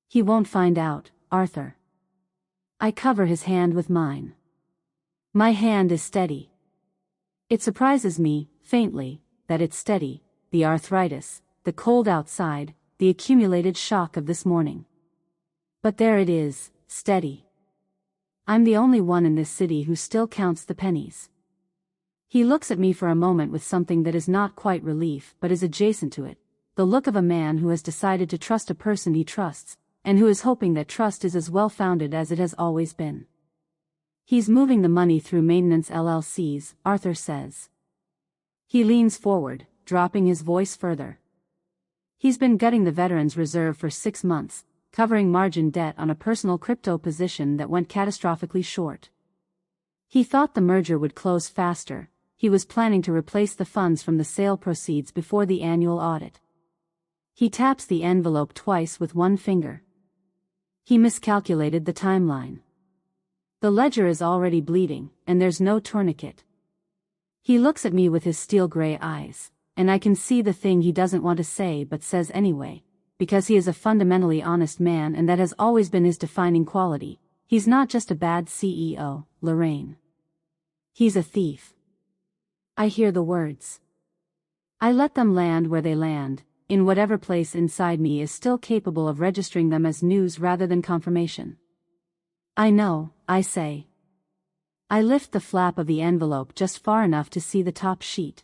"He won't find out, Arthur." I cover his hand with mine. My hand is steady. It surprises me, faintly, that it's steady: the arthritis, the cold outside, the accumulated shock of this morning. But there it is, steady. I'm the only one in this city who still counts the pennies. He looks at me for a moment with something that is not quite relief but is adjacent to it, the look of a man who has decided to trust a person he trusts, and who is hoping that trust is as well-founded as it has always been. "He's moving the money through maintenance LLCs," Arthur says. He leans forward, dropping his voice further. "He's been gutting the Veterans Reserve for 6 months, covering margin debt on a personal crypto position that went catastrophically short. He thought the merger would close faster. He was planning to replace the funds from the sale proceeds before the annual audit. He taps the envelope twice with one finger. He miscalculated the timeline. The ledger is already bleeding, and there's no tourniquet. He looks at me with his steel gray eyes, and I can see the thing he doesn't want to say but says anyway, because he is a fundamentally honest man and that has always been his defining quality. He's not just a bad CEO, Lorraine. He's a thief. I hear the words. I let them land where they land, in whatever place inside me is still capable of registering them as news rather than confirmation. I know, I say. I lift the flap of the envelope just far enough to see the top sheet.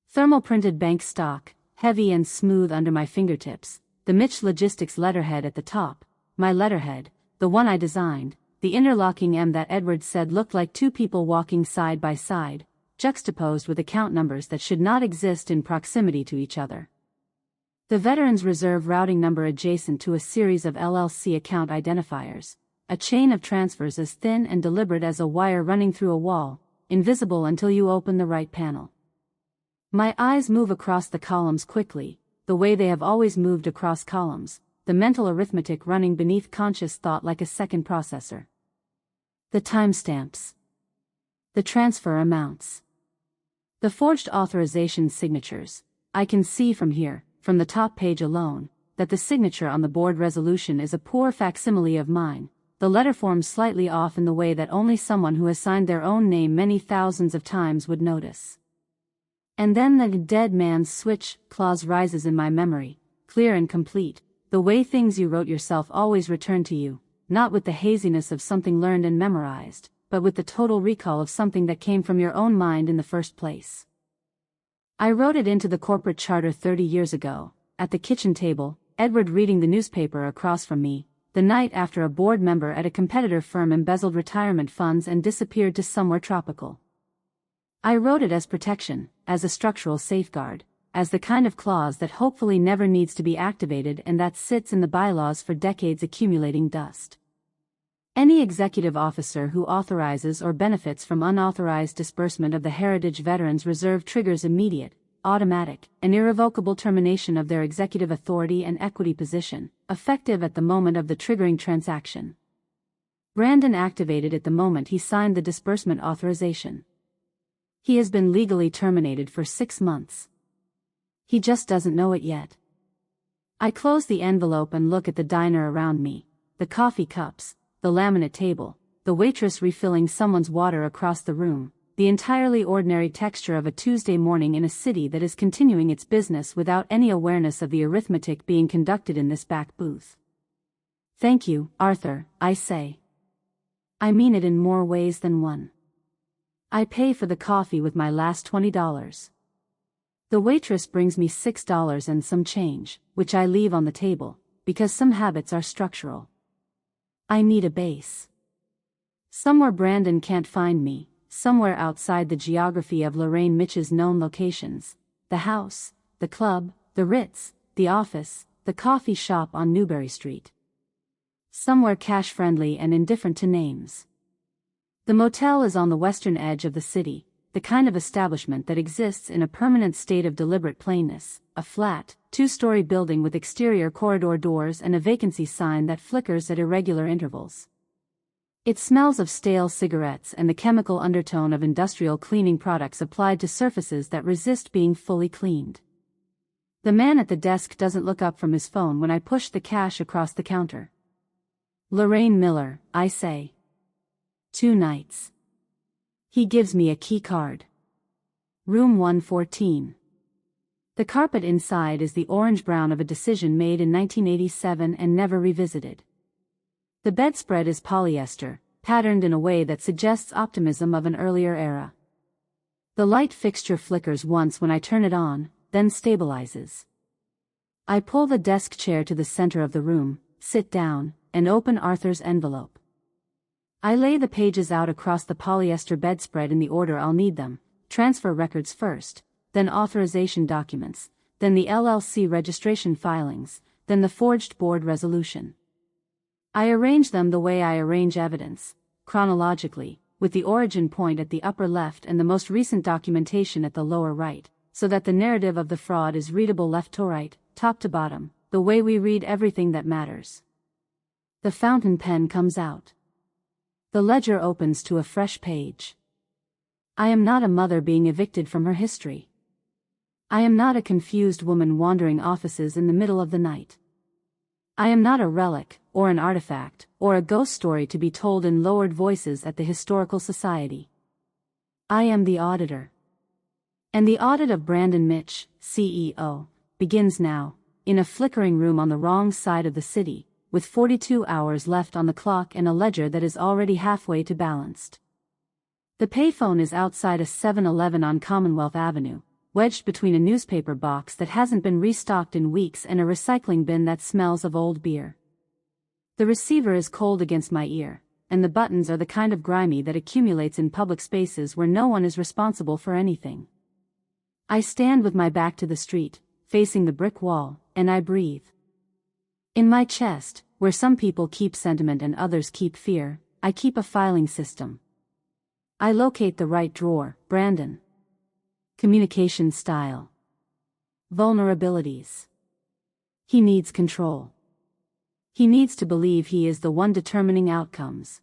Thermal printed bank stock, heavy and smooth under my fingertips, the Mitch Logistics letterhead at the top, my letterhead, the one I designed, the interlocking M that Edward said looked like two people walking side by side, juxtaposed with account numbers that should not exist in proximity to each other. The Veterans Reserve routing number adjacent to a series of LLC account identifiers, a chain of transfers as thin and deliberate as a wire running through a wall, invisible until you open the right panel. My eyes move across the columns quickly, the way they have always moved across columns, the mental arithmetic running beneath conscious thought like a second processor. The timestamps. The transfer amounts. The forged authorization signatures. I can see from here, from the top page alone, that the signature on the board resolution is a poor facsimile of mine, the letter form slightly off in the way that only someone who has signed their own name many thousands of times would notice. And then the dead man's switch clause rises in my memory, clear and complete, the way things you wrote yourself always return to you, not with the haziness of something learned and memorized, but with the total recall of something that came from your own mind in the first place. I wrote it into the corporate charter 30 years ago, at the kitchen table, Edward reading the newspaper across from me, the night after a board member at a competitor firm embezzled retirement funds and disappeared to somewhere tropical. I wrote it as protection, as a structural safeguard, as the kind of clause that hopefully never needs to be activated and that sits in the bylaws for decades accumulating dust. Any executive officer who authorizes or benefits from unauthorized disbursement of the Heritage Veterans Reserve triggers immediate, automatic, and irrevocable termination of their executive authority and equity position, effective at the moment of the triggering transaction. Brandon activated at the moment he signed the disbursement authorization. He has been legally terminated for 6 months. He just doesn't know it yet. I close the envelope and look at the diner around me, the coffee cups, the laminate table, the waitress refilling someone's water across the room, the entirely ordinary texture of a Tuesday morning in a city that is continuing its business without any awareness of the arithmetic being conducted in this back booth. Thank you, Arthur, I say. I mean it in more ways than one. I pay for the coffee with my last $20. The waitress brings me $6 and some change, which I leave on the table, because some habits are structural. I need a base. Somewhere Brandon can't find me, somewhere outside the geography of Lorraine Mitch's known locations, the house, the club, the Ritz, the office, the coffee shop on Newbury Street. Somewhere cash-friendly and indifferent to names. The motel is on the western edge of the city, the kind of establishment that exists in a permanent state of deliberate plainness, a flat, 2-story building with exterior corridor doors and a vacancy sign that flickers at irregular intervals. It smells of stale cigarettes and the chemical undertone of industrial cleaning products applied to surfaces that resist being fully cleaned. The man at the desk doesn't look up from his phone when I push the cash across the counter. Lorraine Miller, I say. 2 nights. He gives me a key card. Room 114. The carpet inside is the orange-brown of a decision made in 1987 and never revisited. The bedspread is polyester, patterned in a way that suggests optimism of an earlier era. The light fixture flickers once when I turn it on, then stabilizes. I pull the desk chair to the center of the room, sit down, and open Arthur's envelope. I lay the pages out across the polyester bedspread in the order I'll need them, transfer records first, then authorization documents, then the LLC registration filings, then the forged board resolution. I arrange them the way I arrange evidence, chronologically, with the origin point at the upper left and the most recent documentation at the lower right, so that the narrative of the fraud is readable left to right, top to bottom, the way we read everything that matters. The fountain pen comes out. The ledger opens to a fresh page. I am not a mother being evicted from her history. I am not a confused woman wandering offices in the middle of the night. I am not a relic, or an artifact, or a ghost story to be told in lowered voices at the Historical Society. I am the auditor. And the audit of Brandon Mitch, CEO, begins now, in a flickering room on the wrong side of the city, with 42 hours left on the clock and a ledger that is already halfway to balanced. The payphone is outside a 7-Eleven on Commonwealth Avenue, wedged between a newspaper box that hasn't been restocked in weeks and a recycling bin that smells of old beer. The receiver is cold against my ear, and the buttons are the kind of grimy that accumulates in public spaces where no one is responsible for anything. I stand with my back to the street, facing the brick wall, and I breathe. In my chest, where some people keep sentiment and others keep fear, I keep a filing system. I locate the right drawer, Brandon. Communication style. Vulnerabilities. He needs control. He needs to believe he is the one determining outcomes.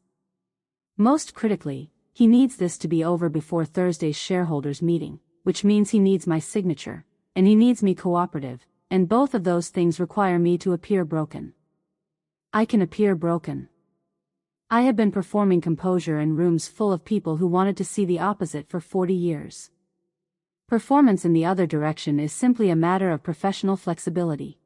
Most critically, he needs this to be over before Thursday's shareholders meeting, which means he needs my signature, and he needs me cooperative, and both of those things require me to appear broken. I can appear broken. I have been performing composure in rooms full of people who wanted to see the opposite for 40 years. Performance in the other direction is simply a matter of professional flexibility.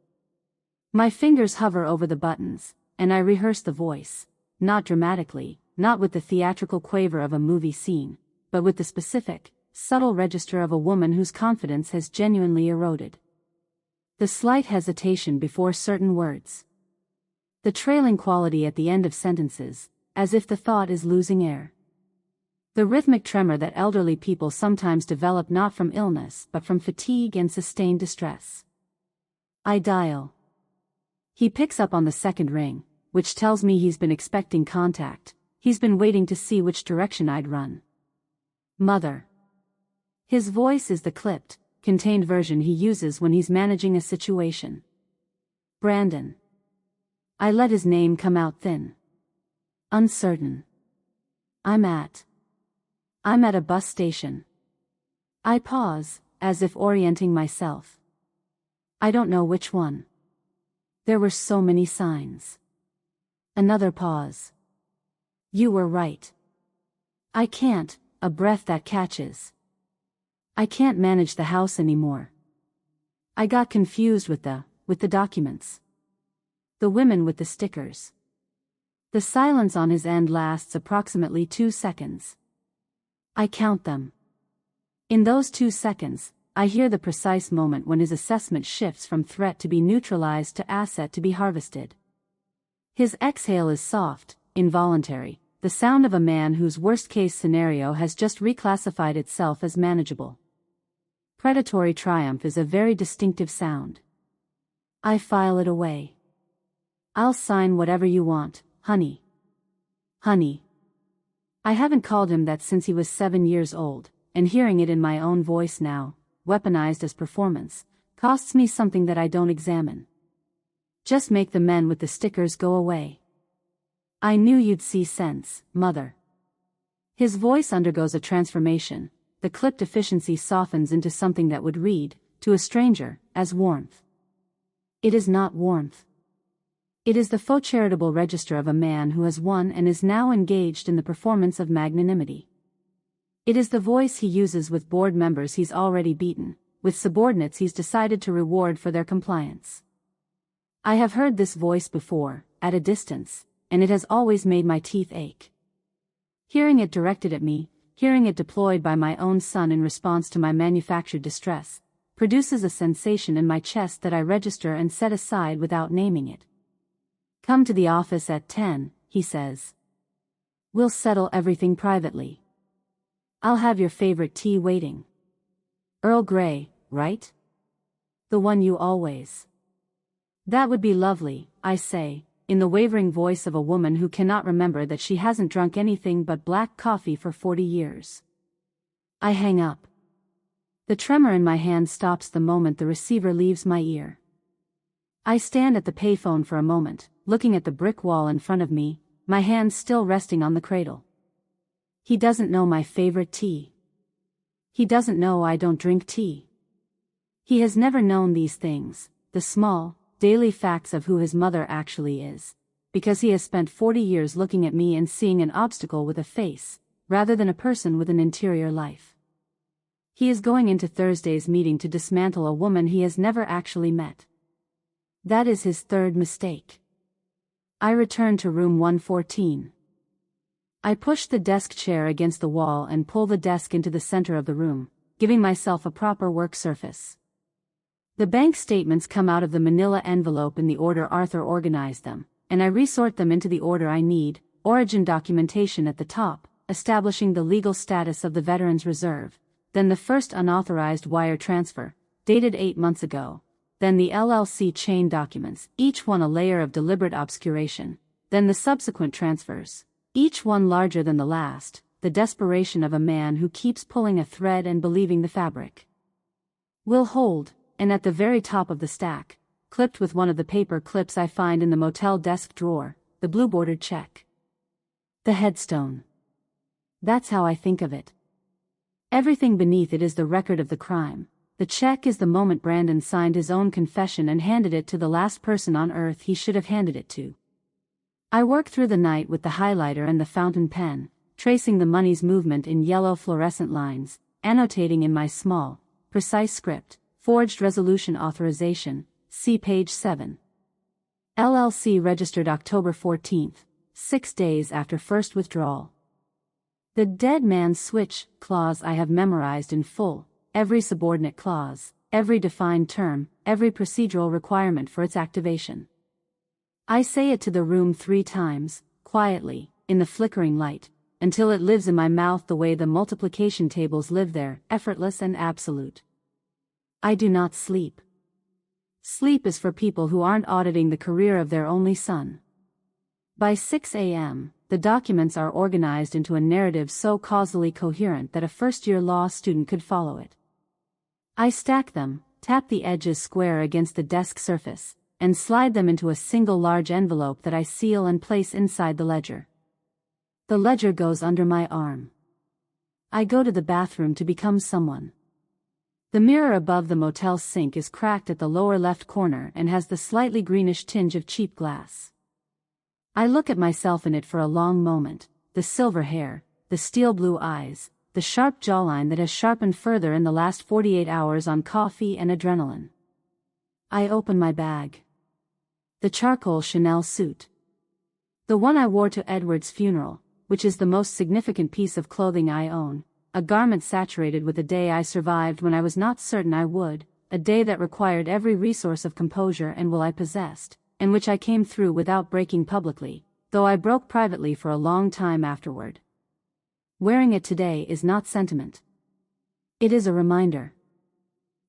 My fingers hover over the buttons, and I rehearse the voice, not dramatically, not with the theatrical quaver of a movie scene, but with the specific, subtle register of a woman whose confidence has genuinely eroded. The slight hesitation before certain words. The trailing quality at the end of sentences, as if the thought is losing air. The rhythmic tremor that elderly people sometimes develop not from illness but from fatigue and sustained distress. I dial. He picks up on the second ring, which tells me he's been expecting contact. He's been waiting to see which direction I'd run. Mother. His voice is the clipped, contained version he uses when he's managing a situation. Brandon. I let his name come out thin. Uncertain. I'm at a bus station. I pause, as if orienting myself. I don't know which one. There were so many signs. Another pause. You were right. I can't, a breath that catches. I can't manage the house anymore. I got confused with the documents. The women with the stickers. The silence on his end lasts approximately 2 seconds. I count them. In those 2 seconds, I hear the precise moment when his assessment shifts from threat to be neutralized to asset to be harvested. His exhale is soft, involuntary, the sound of a man whose worst-case scenario has just reclassified itself as manageable. Predatory triumph is a very distinctive sound. I file it away. I'll sign whatever you want, honey. Honey. I haven't called him that since he was 7 years old, and hearing it in my own voice now, weaponized as performance, costs me something that I don't examine. Just make the men with the stickers go away. I knew you'd see sense, mother. His voice undergoes a transformation, the clipped efficiency softens into something that would read, to a stranger, as warmth. It is not warmth. It is the faux charitable register of a man who has won and is now engaged in the performance of magnanimity. It is the voice he uses with board members he's already beaten, with subordinates he's decided to reward for their compliance. I have heard this voice before, at a distance, and it has always made my teeth ache. Hearing it directed at me, hearing it deployed by my own son in response to my manufactured distress, produces a sensation in my chest that I register and set aside without naming it. Come to the office at 10, he says. We'll settle everything privately. I'll have your favorite tea waiting. Earl Grey, right? The one you always That would be lovely, I say, in the wavering voice of a woman who cannot remember that she hasn't drunk anything but black coffee for 40 years. I hang up. The tremor in my hand stops the moment the receiver leaves my ear. I stand at the payphone for a moment, looking at the brick wall in front of me, my hands still resting on the cradle. He doesn't know my favorite tea. He doesn't know I don't drink tea. He has never known these things, the small, daily facts of who his mother actually is, because he has spent 40 years looking at me and seeing an obstacle with a face, rather than a person with an interior life. He is going into Thursday's meeting to dismantle a woman he has never actually met. That is his third mistake. I return to room 114. I push the desk chair against the wall and pull the desk into the center of the room, giving myself a proper work surface. The bank statements come out of the manila envelope in the order Arthur organized them, and I resort them into the order I need, origin documentation at the top, establishing the legal status of the Veterans Reserve, then the first unauthorized wire transfer, dated 8 months ago, then the LLC chain documents, each one a layer of deliberate obscuration, then the subsequent transfers, each one larger than the last, the desperation of a man who keeps pulling a thread and believing the fabric will hold, and at the very top of the stack, clipped with one of the paper clips I find in the motel desk drawer, the blue-bordered check. The headstone. That's how I think of it. Everything beneath it is the record of the crime. The check is the moment Brandon signed his own confession and handed it to the last person on earth he should have handed it to. I work through the night with the highlighter and the fountain pen, tracing the money's movement in yellow fluorescent lines, annotating in my small, precise script, forged resolution authorization, see page 7. LLC registered October 14th, 6 days after first withdrawal. The dead man's switch clause I have memorized in full, every subordinate clause, every defined term, every procedural requirement for its activation. I say it to the room 3 times, quietly, in the flickering light, until it lives in my mouth the way the multiplication tables live there, effortless and absolute. I do not sleep. Sleep is for people who aren't auditing the career of their only son. By 6 a.m., the documents are organized into a narrative so causally coherent that a first-year law student could follow it. I stack them, tap the edges square against the desk surface, and slide them into a single large envelope that I seal and place inside the ledger. The ledger goes under my arm. I go to the bathroom to become someone. The mirror above the motel sink is cracked at the lower left corner and has the slightly greenish tinge of cheap glass. I look at myself in it for a long moment, the silver hair, the steel blue eyes, the sharp jawline that has sharpened further in the last 48 hours on coffee and adrenaline. I open my bag. The charcoal Chanel suit. The one I wore to Edward's funeral, which is the most significant piece of clothing I own, a garment saturated with a day I survived when I was not certain I would, a day that required every resource of composure and will I possessed, and which I came through without breaking publicly, though I broke privately for a long time afterward. Wearing it today is not sentiment. It is a reminder.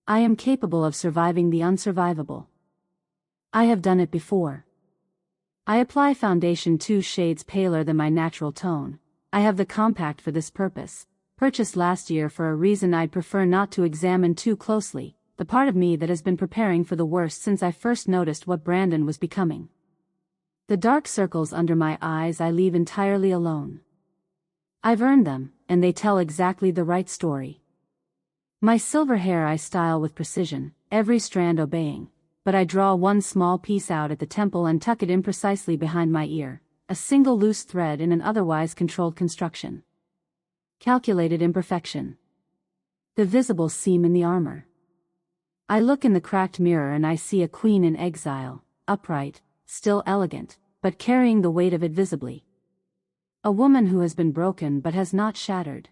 I am capable of surviving the unsurvivable. I have done it before. I apply foundation 2 shades paler than my natural tone. I have the compact for this purpose, purchased last year for a reason I'd prefer not to examine too closely, the part of me that has been preparing for the worst since I first noticed what Brandon was becoming. The dark circles under my eyes I leave entirely alone. I've earned them, and they tell exactly the right story. My silver hair I style with precision, every strand obeying, but I draw one small piece out at the temple and tuck it imprecisely behind my ear, a single loose thread in an otherwise controlled construction. Calculated imperfection. The visible seam in the armor. I look in the cracked mirror and I see a queen in exile, upright, still elegant, but carrying the weight of it visibly. A woman who has been broken but has not shattered.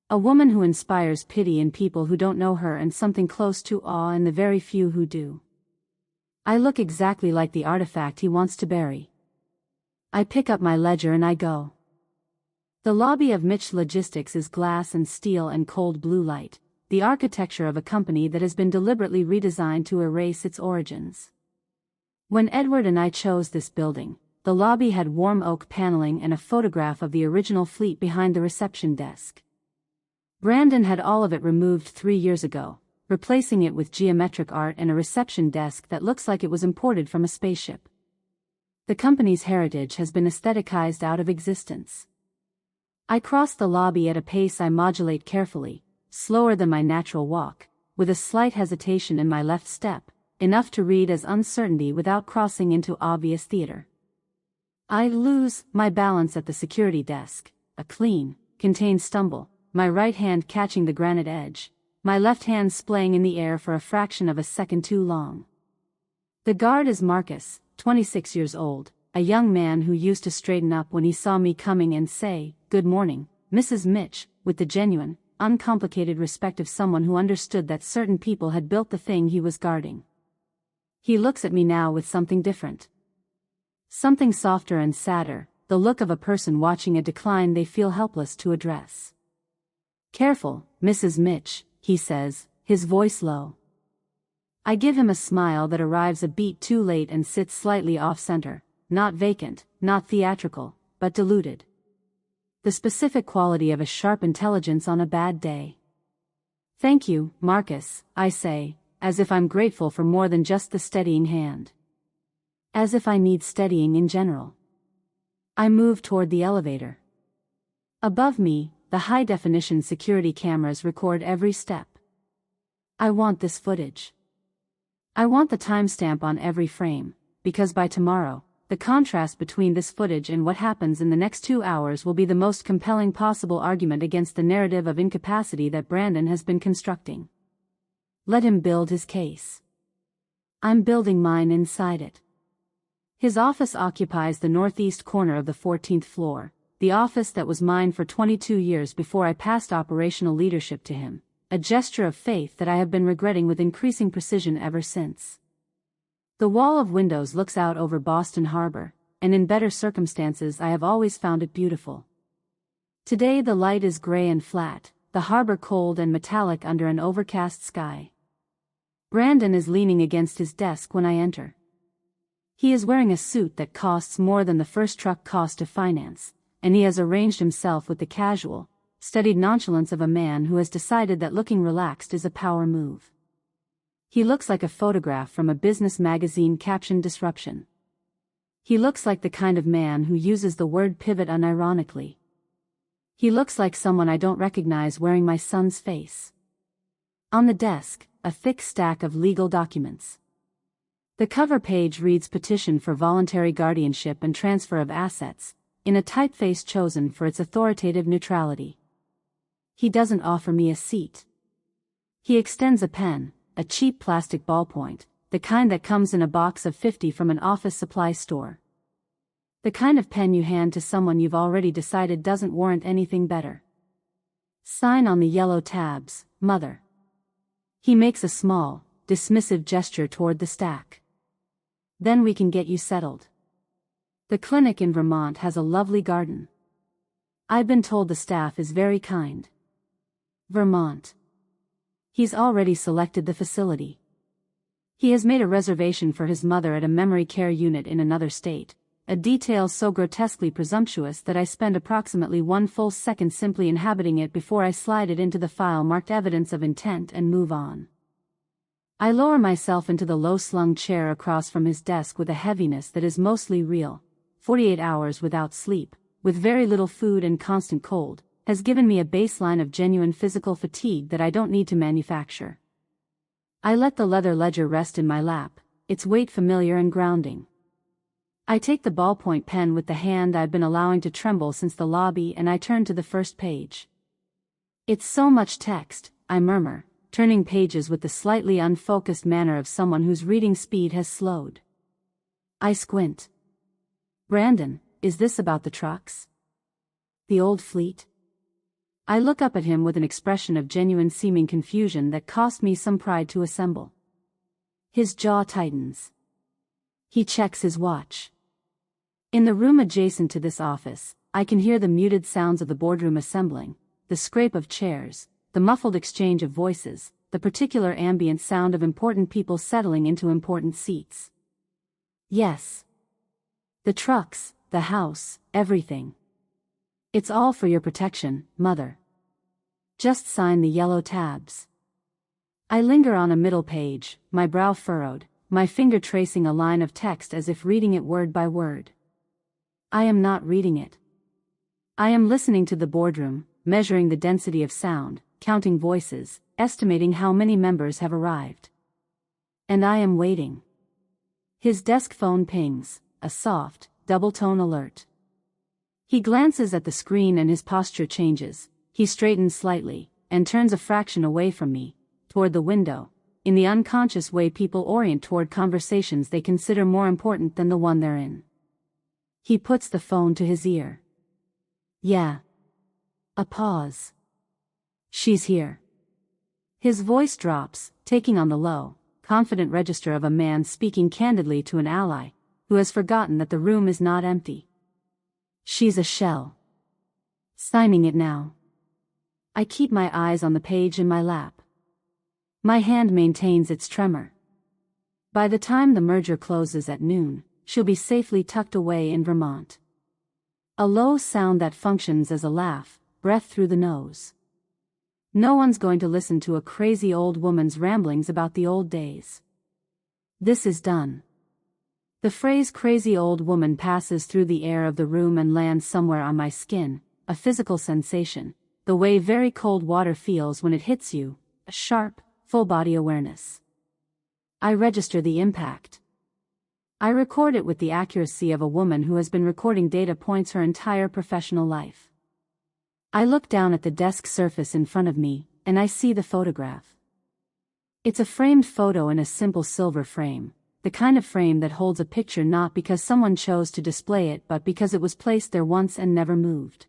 A woman who inspires pity in people who don't know her and something close to awe in the very few who do. I look exactly like the artifact he wants to bury. I pick up my ledger and I go. The lobby of Mitch Logistics is glass and steel and cold blue light, the architecture of a company that has been deliberately redesigned to erase its origins. When Edward and I chose this building, the lobby had warm oak paneling and a photograph of the original fleet behind the reception desk. Brandon had all of it removed 3 years ago, replacing it with geometric art and a reception desk that looks like it was imported from a spaceship. The company's heritage has been aestheticized out of existence. I cross the lobby at a pace I modulate carefully, slower than my natural walk, with a slight hesitation in my left step, enough to read as uncertainty without crossing into obvious theater. I lose my balance at the security desk, a clean, contained stumble, my right hand catching the granite edge, my left hand splaying in the air for a fraction of a second too long. The guard is Marcus, 26 years old, a young man who used to straighten up when he saw me coming and say, "Good morning, Mrs. Mitch," with the genuine, uncomplicated respect of someone who understood that certain people had built the thing he was guarding. He looks at me now with something different. Something softer and sadder, the look of a person watching a decline they feel helpless to address. "Careful, Mrs. Mitch," he says, his voice low. I give him a smile that arrives a beat too late and sits slightly off-center, not vacant, not theatrical, but diluted. The specific quality of a sharp intelligence on a bad day. "Thank you, Marcus," I say, as if I'm grateful for more than just the steadying hand. As if I need steadying in general. I move toward the elevator. Above me, the high-definition security cameras record every step. I want this footage. I want the timestamp on every frame, because by tomorrow, the contrast between this footage and what happens in the next 2 hours will be the most compelling possible argument against the narrative of incapacity that Brandon has been constructing. Let him build his case. I'm building mine inside it. His office occupies the northeast corner of the 14th floor, the office that was mine for 22 years before I passed operational leadership to him, a gesture of faith that I have been regretting with increasing precision ever since. The wall of windows looks out over Boston Harbor, and in better circumstances I have always found it beautiful. Today the light is gray and flat, the harbor cold and metallic under an overcast sky. Brandon is leaning against his desk when I enter. He is wearing a suit that costs more than the first truck cost to finance, and he has arranged himself with the casual, studied nonchalance of a man who has decided that looking relaxed is a power move. He looks like a photograph from a business magazine captioned "Disruption." He looks like the kind of man who uses the word pivot unironically. He looks like someone I don't recognize wearing my son's face. On the desk, a thick stack of legal documents. The cover page reads "Petition for Voluntary Guardianship and Transfer of Assets," in a typeface chosen for its authoritative neutrality. He doesn't offer me a seat. He extends a pen, a cheap plastic ballpoint, the kind that comes in a box of 50 from an office supply store. The kind of pen you hand to someone you've already decided doesn't warrant anything better. "Sign on the yellow tabs, Mother." He makes a small, dismissive gesture toward the stack. "Then we can get you settled. The clinic in Vermont has a lovely garden. I've been told the staff is very kind." Vermont. He's already selected the facility. He has made a reservation for his mother at a memory care unit in another state, a detail so grotesquely presumptuous that I spend approximately 1 full second simply inhabiting it before I slide it into the file marked evidence of intent and move on. I lower myself into the low-slung chair across from his desk with a heaviness that is mostly real. 48 hours without sleep, with very little food and constant cold, has given me a baseline of genuine physical fatigue that I don't need to manufacture. I let the leather ledger rest in my lap, its weight familiar and grounding. I take the ballpoint pen with the hand I've been allowing to tremble since the lobby and I turn to the first page. "It's so much text," I murmur, turning pages with the slightly unfocused manner of someone whose reading speed has slowed. I squint. "Brandon, is this about the trucks? The old fleet?" I look up at him with an expression of genuine seeming confusion that cost me some pride to assemble. His jaw tightens. He checks his watch. In the room adjacent to this office, I can hear the muted sounds of the boardroom assembling, the scrape of chairs, the muffled exchange of voices, the particular ambient sound of important people settling into important seats. Yes. The trucks, the house, everything. It's all for your protection, mother. Just sign the yellow tabs. I linger on a middle page, my brow furrowed, my finger tracing a line of text as if reading it word by word. I am not reading it. I am listening to the boardroom, measuring the density of sound, counting voices, estimating how many members have arrived. And I am waiting. His desk phone pings, a soft, double-tone alert. He glances at the screen and his posture changes. He straightens slightly, and turns a fraction away from me, toward the window, in the unconscious way people orient toward conversations they consider more important than the one they're in. He puts the phone to his ear. Yeah. A pause. She's here. His voice drops, taking on the low, confident register of a man speaking candidly to an ally, who has forgotten that the room is not empty. She's a shell. Signing it now. I keep my eyes on the page in my lap. My hand maintains its tremor. By the time the merger closes at noon, she'll be safely tucked away in Vermont. A low sound that functions as a laugh, breath through the nose. No one's going to listen to a crazy old woman's ramblings about the old days. This is done. The phrase crazy old woman passes through the air of the room and lands somewhere on my skin, a physical sensation, the way very cold water feels when it hits you, a sharp, full-body awareness. I register the impact. I record it with the accuracy of a woman who has been recording data points her entire professional life. I look down at the desk surface in front of me, and I see the photograph. It's a framed photo in a simple silver frame, the kind of frame that holds a picture not because someone chose to display it but because it was placed there once and never moved.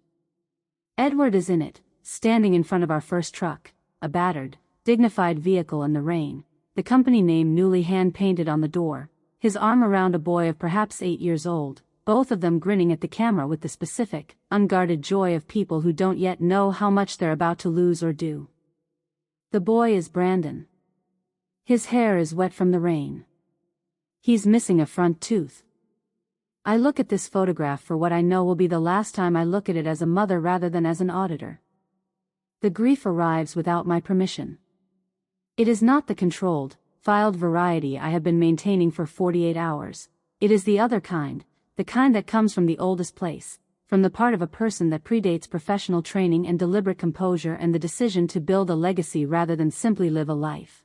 Edward is in it, standing in front of our first truck, a battered, dignified vehicle in the rain, the company name newly hand-painted on the door, his arm around a boy of perhaps 8 years old, both of them grinning at the camera with the specific, unguarded joy of people who don't yet know how much they're about to lose or do. The boy is Brandon. His hair is wet from the rain. He's missing a front tooth. I look at this photograph for what I know will be the last time I look at it as a mother rather than as an auditor. The grief arrives without my permission. It is not the controlled, filed variety I have been maintaining for 48 hours. It is the other kind, the kind that comes from the oldest place, from the part of a person that predates professional training and deliberate composure and the decision to build a legacy rather than simply live a life.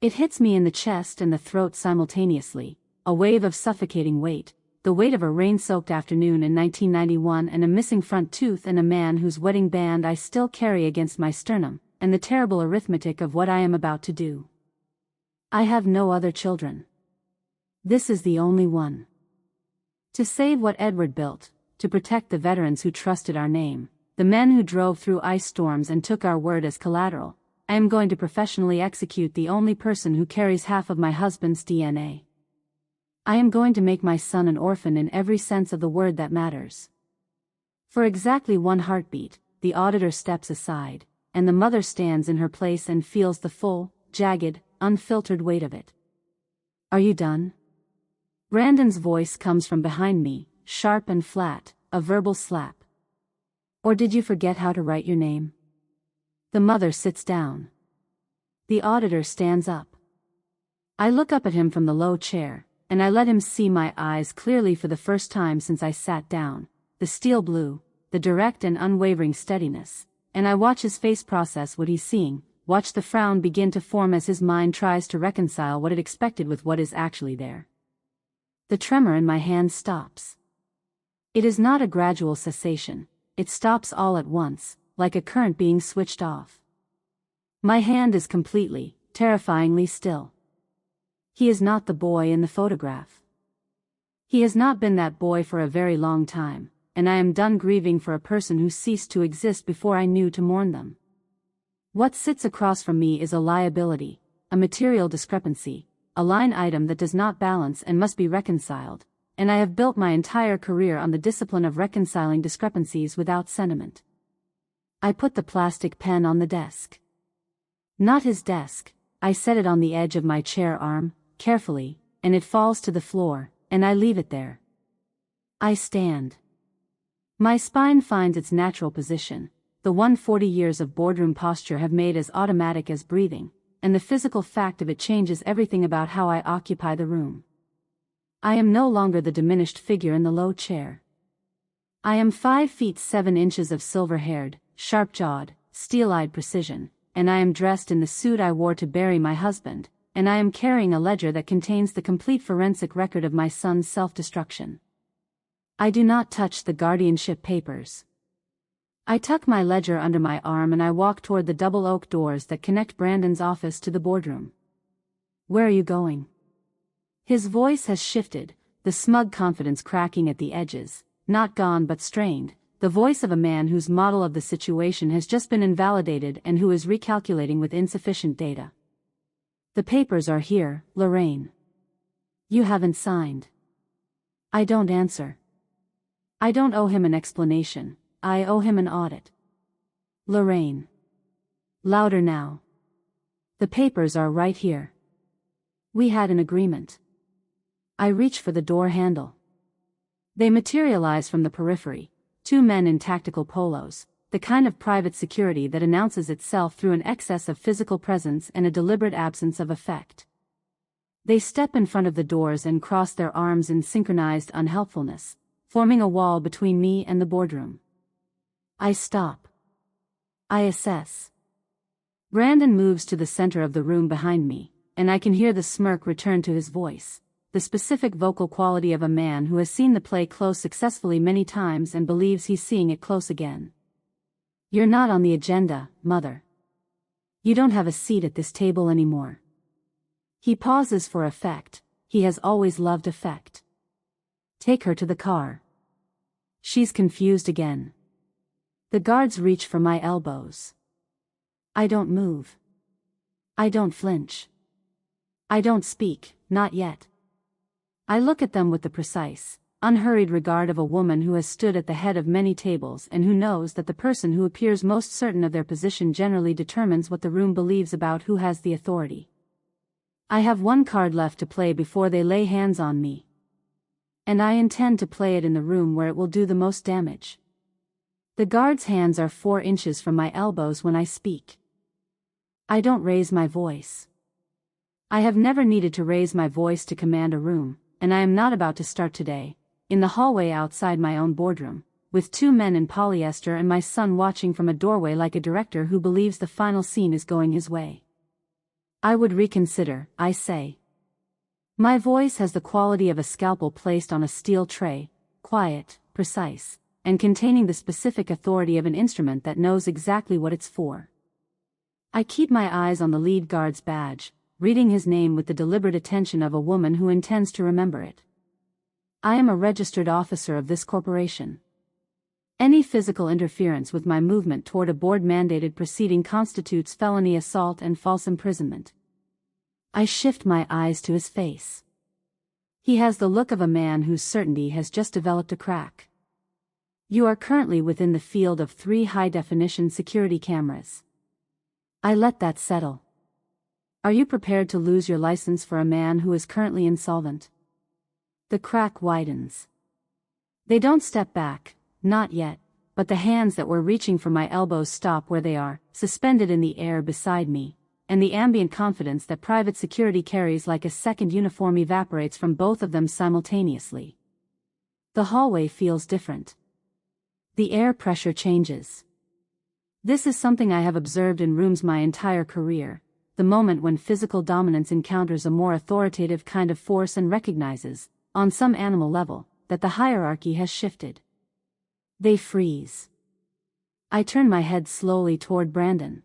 It hits me in the chest and the throat simultaneously, a wave of suffocating weight, the weight of a rain-soaked afternoon in 1991 and a missing front tooth and a man whose wedding band I still carry against my sternum, and the terrible arithmetic of what I am about to do. I have no other children. This is the only one. To save what Edward built, to protect the veterans who trusted our name, the men who drove through ice storms and took our word as collateral, I am going to professionally execute the only person who carries half of my husband's DNA. I am going to make my son an orphan in every sense of the word that matters. For exactly one heartbeat, the auditor steps aside, and the mother stands in her place and feels the full, jagged, unfiltered weight of it. Are you done? Brandon's voice comes from behind me, sharp and flat, a verbal slap. Or did you forget how to write your name? The mother sits down. The auditor stands up. I look up at him from the low chair, and I let him see my eyes clearly for the first time since I sat down, the steel blue, the direct and unwavering steadiness, and I watch his face process what he's seeing, watch the frown begin to form as his mind tries to reconcile what it expected with what is actually there. The tremor in my hand stops. It is not a gradual cessation, it stops all at once, like a current being switched off. My hand is completely, terrifyingly still. He is not the boy in the photograph. He has not been that boy for a very long time, and I am done grieving for a person who ceased to exist before I knew to mourn them. What sits across from me is a liability, a material discrepancy, a line item that does not balance and must be reconciled, and I have built my entire career on the discipline of reconciling discrepancies without sentiment. I put the plastic pen on the desk. Not his desk, I set it on the edge of my chair arm, carefully, and it falls to the floor, and I leave it there. I stand. My spine finds its natural position, the 140 years of boardroom posture have made as automatic as breathing, and the physical fact of it changes everything about how I occupy the room. I am no longer the diminished figure in the low chair. I am 5 feet 7 inches of silver-haired, sharp-jawed, steel-eyed precision, and I am dressed in the suit I wore to bury my husband, and I am carrying a ledger that contains the complete forensic record of my son's self-destruction. I do not touch the guardianship papers. I tuck my ledger under my arm and I walk toward the double oak doors that connect Brandon's office to the boardroom. Where are you going? His voice has shifted, the smug confidence cracking at the edges, not gone but strained, the voice of a man whose model of the situation has just been invalidated and who is recalculating with insufficient data. The papers are here, Lorraine. You haven't signed. I don't answer. I don't owe him an explanation, I owe him an audit. Lorraine. Louder now. The papers are right here. We had an agreement. I reach for the door handle. They materialize from the periphery, 2 men in tactical polos, the kind of private security that announces itself through an excess of physical presence and a deliberate absence of effect. They step in front of the doors and cross their arms in synchronized unhelpfulness, forming a wall between me and the boardroom. I stop. I assess. Brandon moves to the center of the room behind me, and I can hear the smirk return to his voice, the specific vocal quality of a man who has seen the play close successfully many times and believes he's seeing it close again. You're not on the agenda, Mother. You don't have a seat at this table anymore. He pauses for effect. He has always loved effect. Take her to the car. She's confused again. The guards reach for my elbows. I don't move. I don't flinch. I don't speak, not yet. I look at them with the precise, unhurried regard of a woman who has stood at the head of many tables and who knows that the person who appears most certain of their position generally determines what the room believes about who has the authority. I have 1 card left to play before they lay hands on me. And I intend to play it in the room where it will do the most damage. The guard's hands are 4 inches from my elbows when I speak. I don't raise my voice. I have never needed to raise my voice to command a room, and I am not about to start today, in the hallway outside my own boardroom, with 2 men in polyester and my son watching from a doorway like a director who believes the final scene is going his way. I would reconsider, I say. My voice has the quality of a scalpel placed on a steel tray, quiet, precise, and containing the specific authority of an instrument that knows exactly what it's for. I keep my eyes on the lead guard's badge, reading his name with the deliberate attention of a woman who intends to remember it. I am a registered officer of this corporation. Any physical interference with my movement toward a board-mandated proceeding constitutes felony assault and false imprisonment. I shift my eyes to his face. He has the look of a man whose certainty has just developed a crack. You are currently within the field of 3 high-definition security cameras. I let that settle. Are you prepared to lose your license for a man who is currently insolvent? The crack widens. They don't step back, not yet, but the hands that were reaching for my elbows stop where they are, suspended in the air beside me, and the ambient confidence that private security carries like a second uniform evaporates from both of them simultaneously. The hallway feels different. The air pressure changes. This is something I have observed in rooms my entire career. The moment when physical dominance encounters a more authoritative kind of force and recognizes, on some animal level, that the hierarchy has shifted. They freeze. I turn my head slowly toward Brandon.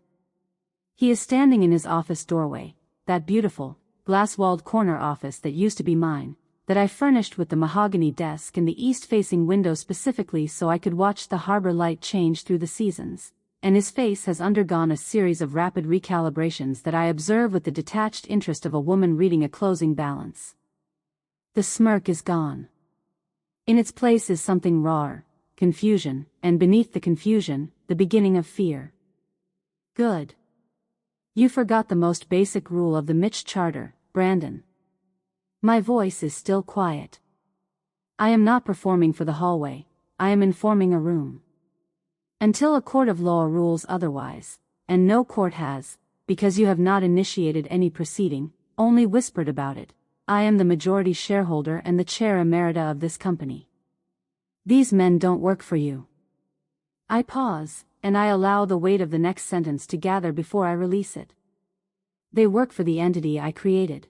He is standing in his office doorway, that beautiful, glass-walled corner office that used to be mine, that I furnished with the mahogany desk and the east-facing window specifically so I could watch the harbor light change through the seasons. And his face has undergone a series of rapid recalibrations that I observe with the detached interest of a woman reading a closing balance. The smirk is gone. In its place is something rawer, confusion, and beneath the confusion, the beginning of fear. Good. You forgot the most basic rule of the Mitch Charter, Brandon. My voice is still quiet. I am not performing for the hallway, I am informing a room. Until a court of law rules otherwise, and no court has, because you have not initiated any proceeding, only whispered about it, I am the majority shareholder and the chair emerita of this company. These men don't work for you. I pause, and I allow the weight of the next sentence to gather before I release it. They work for the entity I created.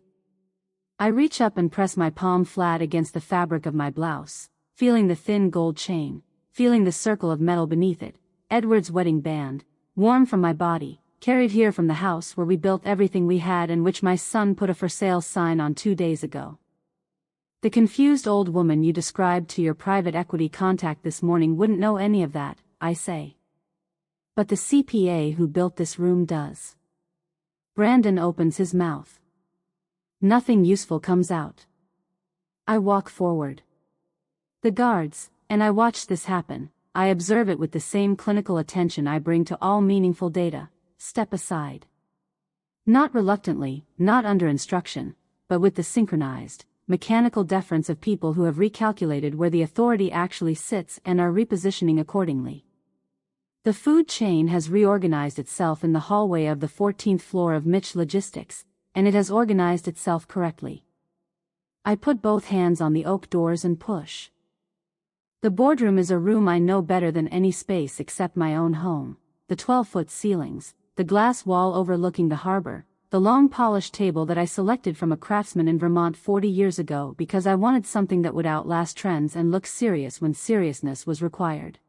I reach up and press my palm flat against the fabric of my blouse, feeling the thin gold chain, feeling the circle of metal beneath it, Edward's wedding band, warm from my body, carried here from the house where we built everything we had and which my son put a for sale sign on 2 days ago. The confused old woman you described to your private equity contact this morning wouldn't know any of that, I say. But the CPA who built this room does. Brandon opens his mouth. Nothing useful comes out. I walk forward. The guards, and I watch this happen, I observe it with the same clinical attention I bring to all meaningful data, step aside. Not reluctantly, not under instruction, but with the synchronized, mechanical deference of people who have recalculated where the authority actually sits and are repositioning accordingly. The food chain has reorganized itself in the hallway of the 14th floor of Mitch Logistics, and it has organized itself correctly. I put both hands on the oak doors and push. The boardroom is a room I know better than any space except my own home. The 12-foot ceilings, the glass wall overlooking the harbor, the long polished table that I selected from a craftsman in Vermont 40 years ago because I wanted something that would outlast trends and look serious when seriousness was required.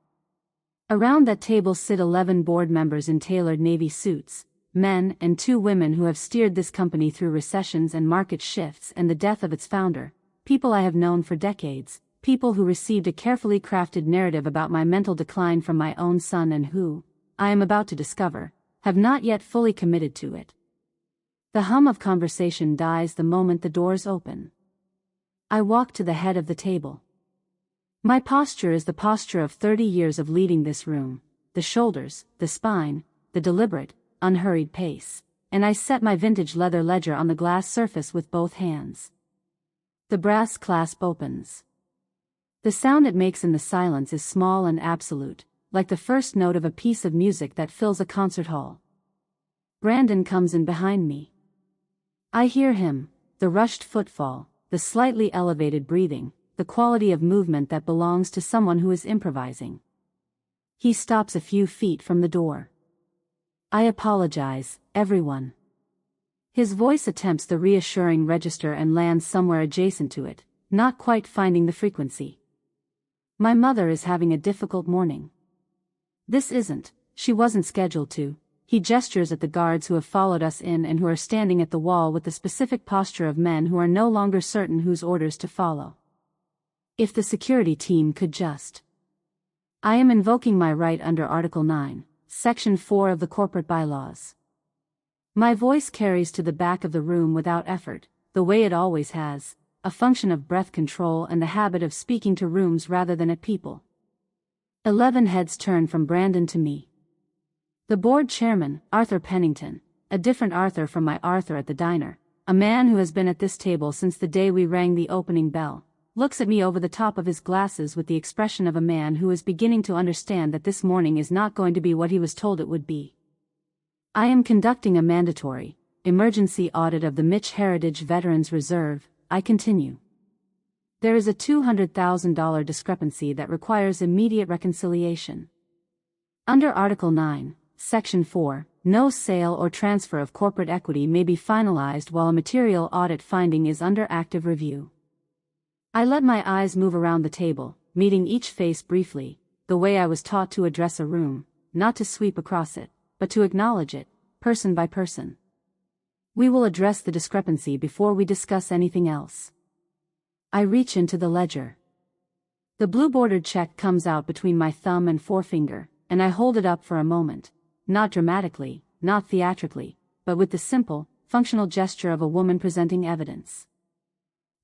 Around that table sit 11 board members in tailored navy suits, men and 2 women who have steered this company through recessions and market shifts and the death of its founder, people I have known for decades, people who received a carefully crafted narrative about my mental decline from my own son and who, I am about to discover, have not yet fully committed to it. The hum of conversation dies the moment the doors open. I walk to the head of the table. My posture is the posture of 30 years of leading this room, the shoulders, the spine, the deliberate, unhurried pace, and I set my vintage leather ledger on the glass surface with both hands. The brass clasp opens. The sound it makes in the silence is small and absolute, like the first note of a piece of music that fills a concert hall. Brandon comes in behind me. I hear him, the rushed footfall, the slightly elevated breathing, the quality of movement that belongs to someone who is improvising. He stops a few feet from the door. I apologize, everyone. His voice attempts the reassuring register and lands somewhere adjacent to it, not quite finding the frequency. My mother is having a difficult morning. This isn't, she wasn't scheduled to. He gestures at the guards who have followed us in and who are standing at the wall with the specific posture of men who are no longer certain whose orders to follow. If the security team could just. I am invoking my right under Article 9. Section 4 of the corporate bylaws. My voice carries to the back of the room without effort, the way it always has, a function of breath control and the habit of speaking to rooms rather than at people. 11 heads turn from Brandon to me. The board chairman, Arthur Pennington, a different Arthur from my Arthur at the diner, a man who has been at this table since the day we rang the opening bell, looks at me over the top of his glasses with the expression of a man who is beginning to understand that this morning is not going to be what he was told it would be. I am conducting a mandatory, emergency audit of the Mitch Heritage Veterans Reserve, I continue. There is a $200,000 discrepancy that requires immediate reconciliation. Under Article 9, Section 4, no sale or transfer of corporate equity may be finalized while a material audit finding is under active review. I let my eyes move around the table, meeting each face briefly, the way I was taught to address a room, not to sweep across it, but to acknowledge it, person by person. We will address the discrepancy before we discuss anything else. I reach into the ledger. The blue-bordered check comes out between my thumb and forefinger, and I hold it up for a moment, not dramatically, not theatrically, but with the simple, functional gesture of a woman presenting evidence.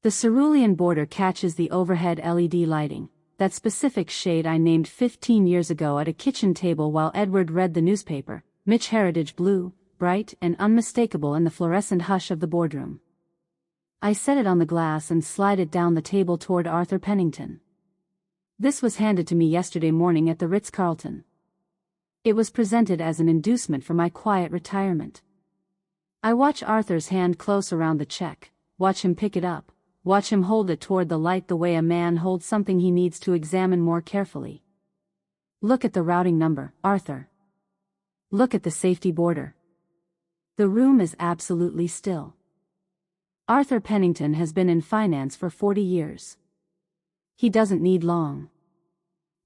The cerulean border catches the overhead LED lighting, that specific shade I named 15 years ago at a kitchen table while Edward read the newspaper, Mitch Heritage blue, bright and unmistakable in the fluorescent hush of the boardroom. I set it on the glass and slide it down the table toward Arthur Pennington. This was handed to me yesterday morning at the Ritz-Carlton. It was presented as an inducement for my quiet retirement. I watch Arthur's hand close around the check, watch him pick it up, watch him hold it toward the light the way a man holds something he needs to examine more carefully. Look at the routing number, Arthur. Look at the safety border. The room is absolutely still. Arthur Pennington has been in finance for 40 years. He doesn't need long.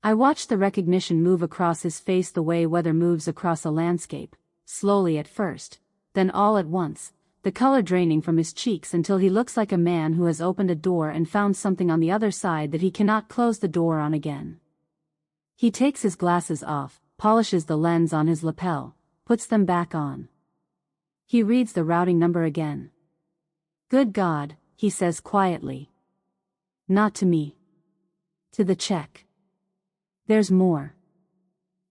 I watch the recognition move across his face the way weather moves across a landscape, slowly at first, then all at once, the color draining from his cheeks until he looks like a man who has opened a door and found something on the other side that he cannot close the door on again. He takes his glasses off, polishes the lens on his lapel, puts them back on. He reads the routing number again. "Good God," he says quietly. "Not to me. To the check. There's more."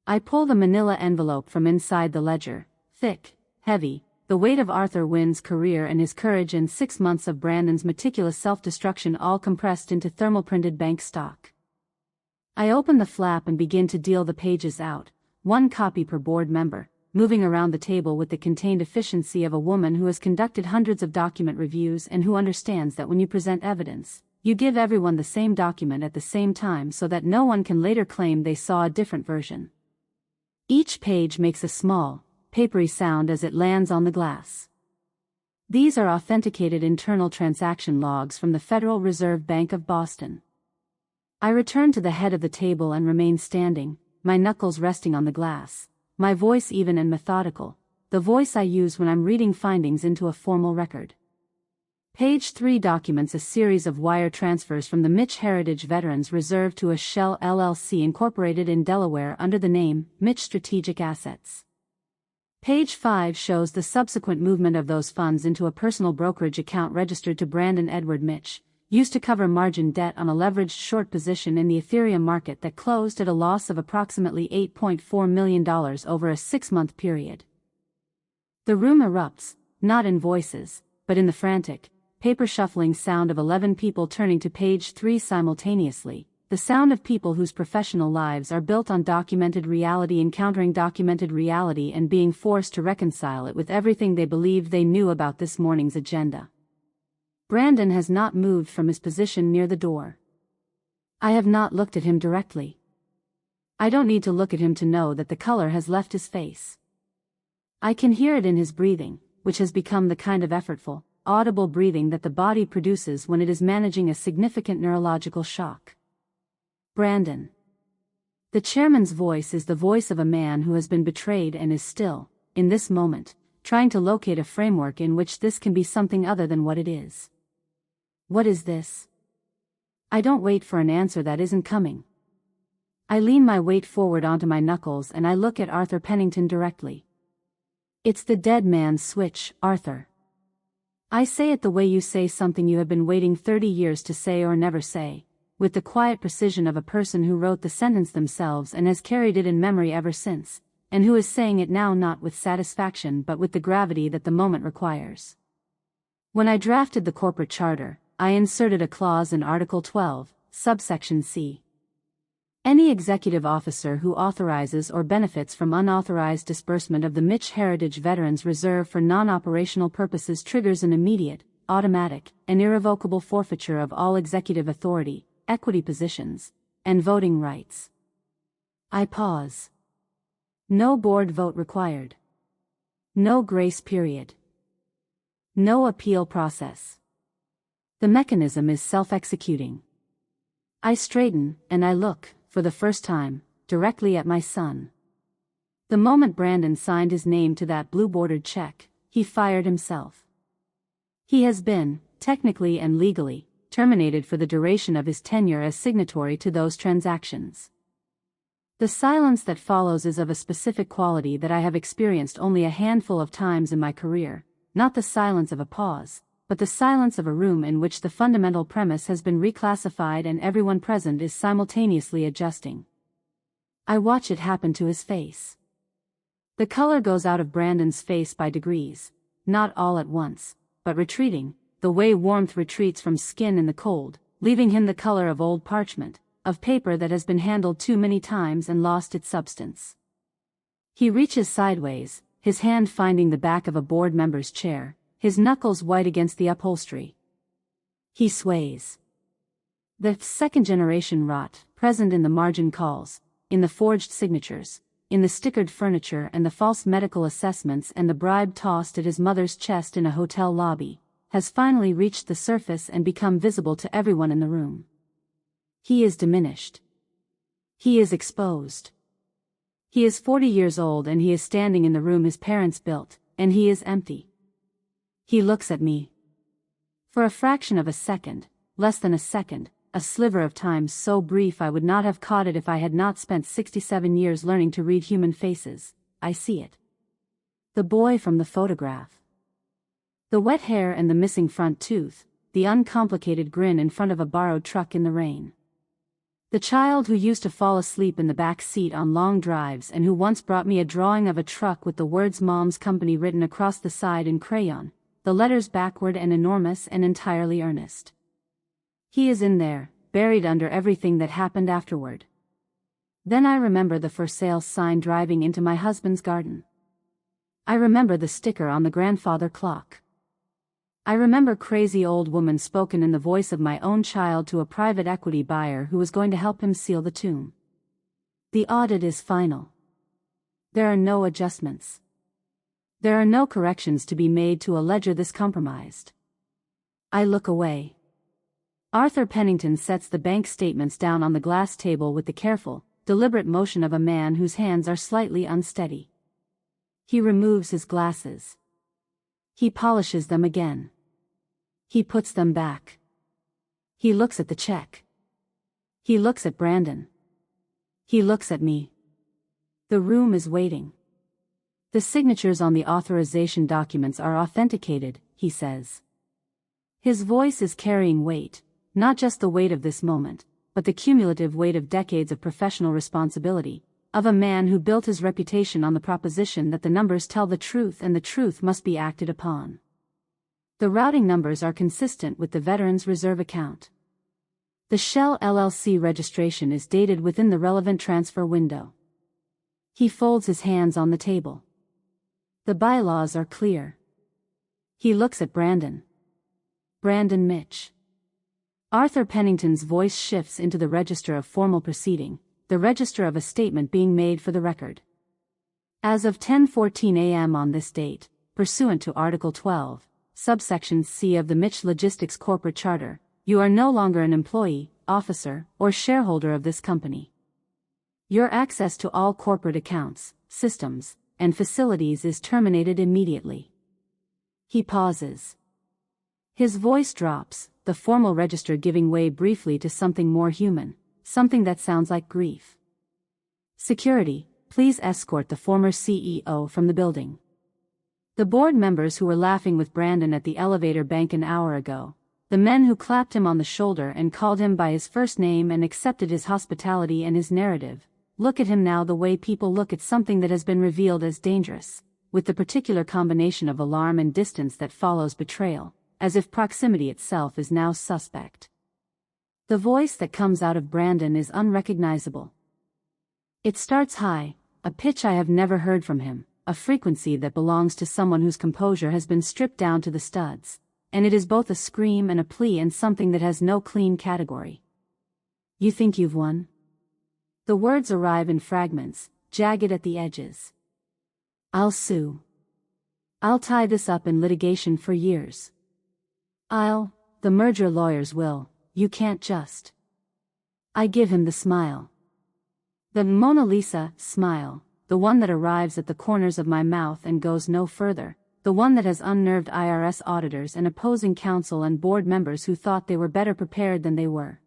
I pull the manila envelope from inside the ledger, thick, heavy, the weight of Arthur Wynn's career and his courage and 6 months of Brandon's meticulous self-destruction all compressed into thermal-printed bank stock. I open the flap and begin to deal the pages out, one copy per board member, moving around the table with the contained efficiency of a woman who has conducted hundreds of document reviews and who understands that when you present evidence, you give everyone the same document at the same time so that no one can later claim they saw a different version. Each page makes a small, papery sound as it lands on the glass. These are authenticated internal transaction logs from the Federal Reserve Bank of Boston. I return to the head of the table and remain standing, my knuckles resting on the glass, my voice even and methodical, the voice I use when I'm reading findings into a formal record. Page 3 documents a series of wire transfers from the Mitch Heritage Veterans Reserve to a Shell LLC incorporated in Delaware under the name Mitch Strategic Assets. Page 5 shows the subsequent movement of those funds into a personal brokerage account registered to Brandon Edward Mitch, used to cover margin debt on a leveraged short position in the Ethereum market that closed at a loss of approximately $8.4 million over a 6-month period. The room erupts, not in voices, but in the frantic, paper-shuffling sound of 11 people turning to page 3 simultaneously, the sound of people whose professional lives are built on documented reality encountering documented reality and being forced to reconcile it with everything they believed they knew about this morning's agenda. Brandon has not moved from his position near the door. I have not looked at him directly. I don't need to look at him to know that the color has left his face. I can hear it in his breathing, which has become the kind of effortful, audible breathing that the body produces when it is managing a significant neurological shock. Brandon. The chairman's voice is the voice of a man who has been betrayed and is still, in this moment, trying to locate a framework in which this can be something other than what it is. What is this? I don't wait for an answer that isn't coming. I lean my weight forward onto my knuckles and I look at Arthur Pennington directly. It's the dead man's switch, Arthur. I say it the way you say something you have been waiting 30 years to say or never say, with the quiet precision of a person who wrote the sentence themselves and has carried it in memory ever since, and who is saying it now not with satisfaction but with the gravity that the moment requires. When I drafted the corporate charter, I inserted a clause in Article 12, subsection C. Any executive officer who authorizes or benefits from unauthorized disbursement of the Mitch Heritage Veterans Reserve for non-operational purposes triggers an immediate, automatic, and irrevocable forfeiture of all executive authority, equity positions, and voting rights. I pause. No board vote required. No grace period. No appeal process. The mechanism is self-executing. I straighten, and I look, for the first time, directly at my son. The moment Brandon signed his name to that blue-bordered check, he fired himself. He has been, technically and legally, terminated for the duration of his tenure as signatory to those transactions. The silence that follows is of a specific quality that I have experienced only a handful of times in my career, not the silence of a pause, but the silence of a room in which the fundamental premise has been reclassified and everyone present is simultaneously adjusting. I watch it happen to his face. The color goes out of Brandon's face by degrees, not all at once, but retreating, the way warmth retreats from skin in the cold, leaving him the color of old parchment, of paper that has been handled too many times and lost its substance. He reaches sideways, his hand finding the back of a board member's chair, his knuckles white against the upholstery. He sways. The second-generation rot, present in the margin calls, in the forged signatures, in the stickered furniture and the false medical assessments and the bribe tossed at his mother's chest in a hotel lobby, has finally reached the surface and become visible to everyone in the room. He is diminished. He is exposed. He is 40 years old and he is standing in the room his parents built, and he is empty. He looks at me. For a fraction of a second, less than a second, a sliver of time so brief I would not have caught it if I had not spent 67 years learning to read human faces, I see it. The boy from the photograph. The wet hair and the missing front tooth, the uncomplicated grin in front of a borrowed truck in the rain. The child who used to fall asleep in the back seat on long drives and who once brought me a drawing of a truck with the words Mom's Company written across the side in crayon, the letters backward and enormous and entirely earnest. He is in there, buried under everything that happened afterward. Then I remember the for sale sign driving into my husband's garden. I remember the sticker on the grandfather clock. I remember crazy old woman spoken in the voice of my own child to a private equity buyer who was going to help him seal the tomb. The audit is final. There are no adjustments. There are no corrections to be made to a ledger this compromised. I look away. Arthur Pennington sets the bank statements down on the glass table with the careful, deliberate motion of a man whose hands are slightly unsteady. He removes his glasses. He polishes them again. He puts them back. He looks at the check. He looks at Brandon. He looks at me. The room is waiting. The signatures on the authorization documents are authenticated, he says. His voice is carrying weight, not just the weight of this moment, but the cumulative weight of decades of professional responsibility, of a man who built his reputation on the proposition that the numbers tell the truth and the truth must be acted upon. The routing numbers are consistent with the Veterans Reserve account. The Shell LLC registration is dated within the relevant transfer window. He folds his hands on the table. The bylaws are clear. He looks at Brandon. Brandon Mitch. Arthur Pennington's voice shifts into the register of formal proceeding, the register of a statement being made for the record. As of 10:14 a.m. on this date, pursuant to Article 12, subsection C of the Mitch Logistics Corporate Charter, you are no longer an employee, officer, or shareholder of this company. Your access to all corporate accounts, systems, and facilities is terminated immediately. He pauses. His voice drops, the formal register giving way briefly to something more human. Something that sounds like grief. Security, please escort the former CEO from the building. The board members who were laughing with Brandon at the elevator bank an hour ago, the men who clapped him on the shoulder and called him by his first name and accepted his hospitality and his narrative, look at him now the way people look at something that has been revealed as dangerous, with the particular combination of alarm and distance that follows betrayal, as if proximity itself is now suspect. The voice that comes out of Brandon is unrecognizable. It starts high, a pitch I have never heard from him, a frequency that belongs to someone whose composure has been stripped down to the studs, and it is both a scream and a plea and something that has no clean category. You think you've won? The words arrive in fragments, jagged at the edges. I'll sue. I'll tie this up in litigation for years. The merger lawyers will. You can't just. I give him the smile. The Mona Lisa smile, the one that arrives at the corners of my mouth and goes no further, the one that has unnerved IRS auditors and opposing counsel and board members who thought they were better prepared than they were.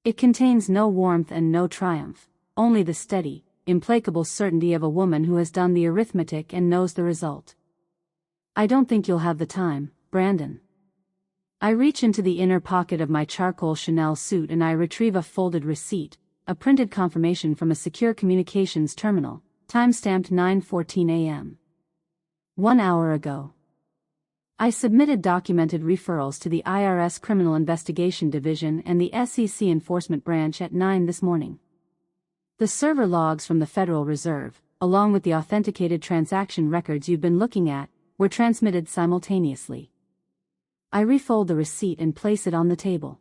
It contains no warmth and no triumph, only the steady, implacable certainty of a woman who has done the arithmetic and knows the result. I don't think you'll have the time, Brandon. I reach into the inner pocket of my charcoal Chanel suit and I retrieve a folded receipt, a printed confirmation from a secure communications terminal, time-stamped 9:14 a.m. 1 hour ago. I submitted documented referrals to the IRS Criminal Investigation Division and the SEC Enforcement Branch at 9 this morning. The server logs from the Federal Reserve, along with the authenticated transaction records you've been looking at, were transmitted simultaneously. I refold the receipt and place it on the table.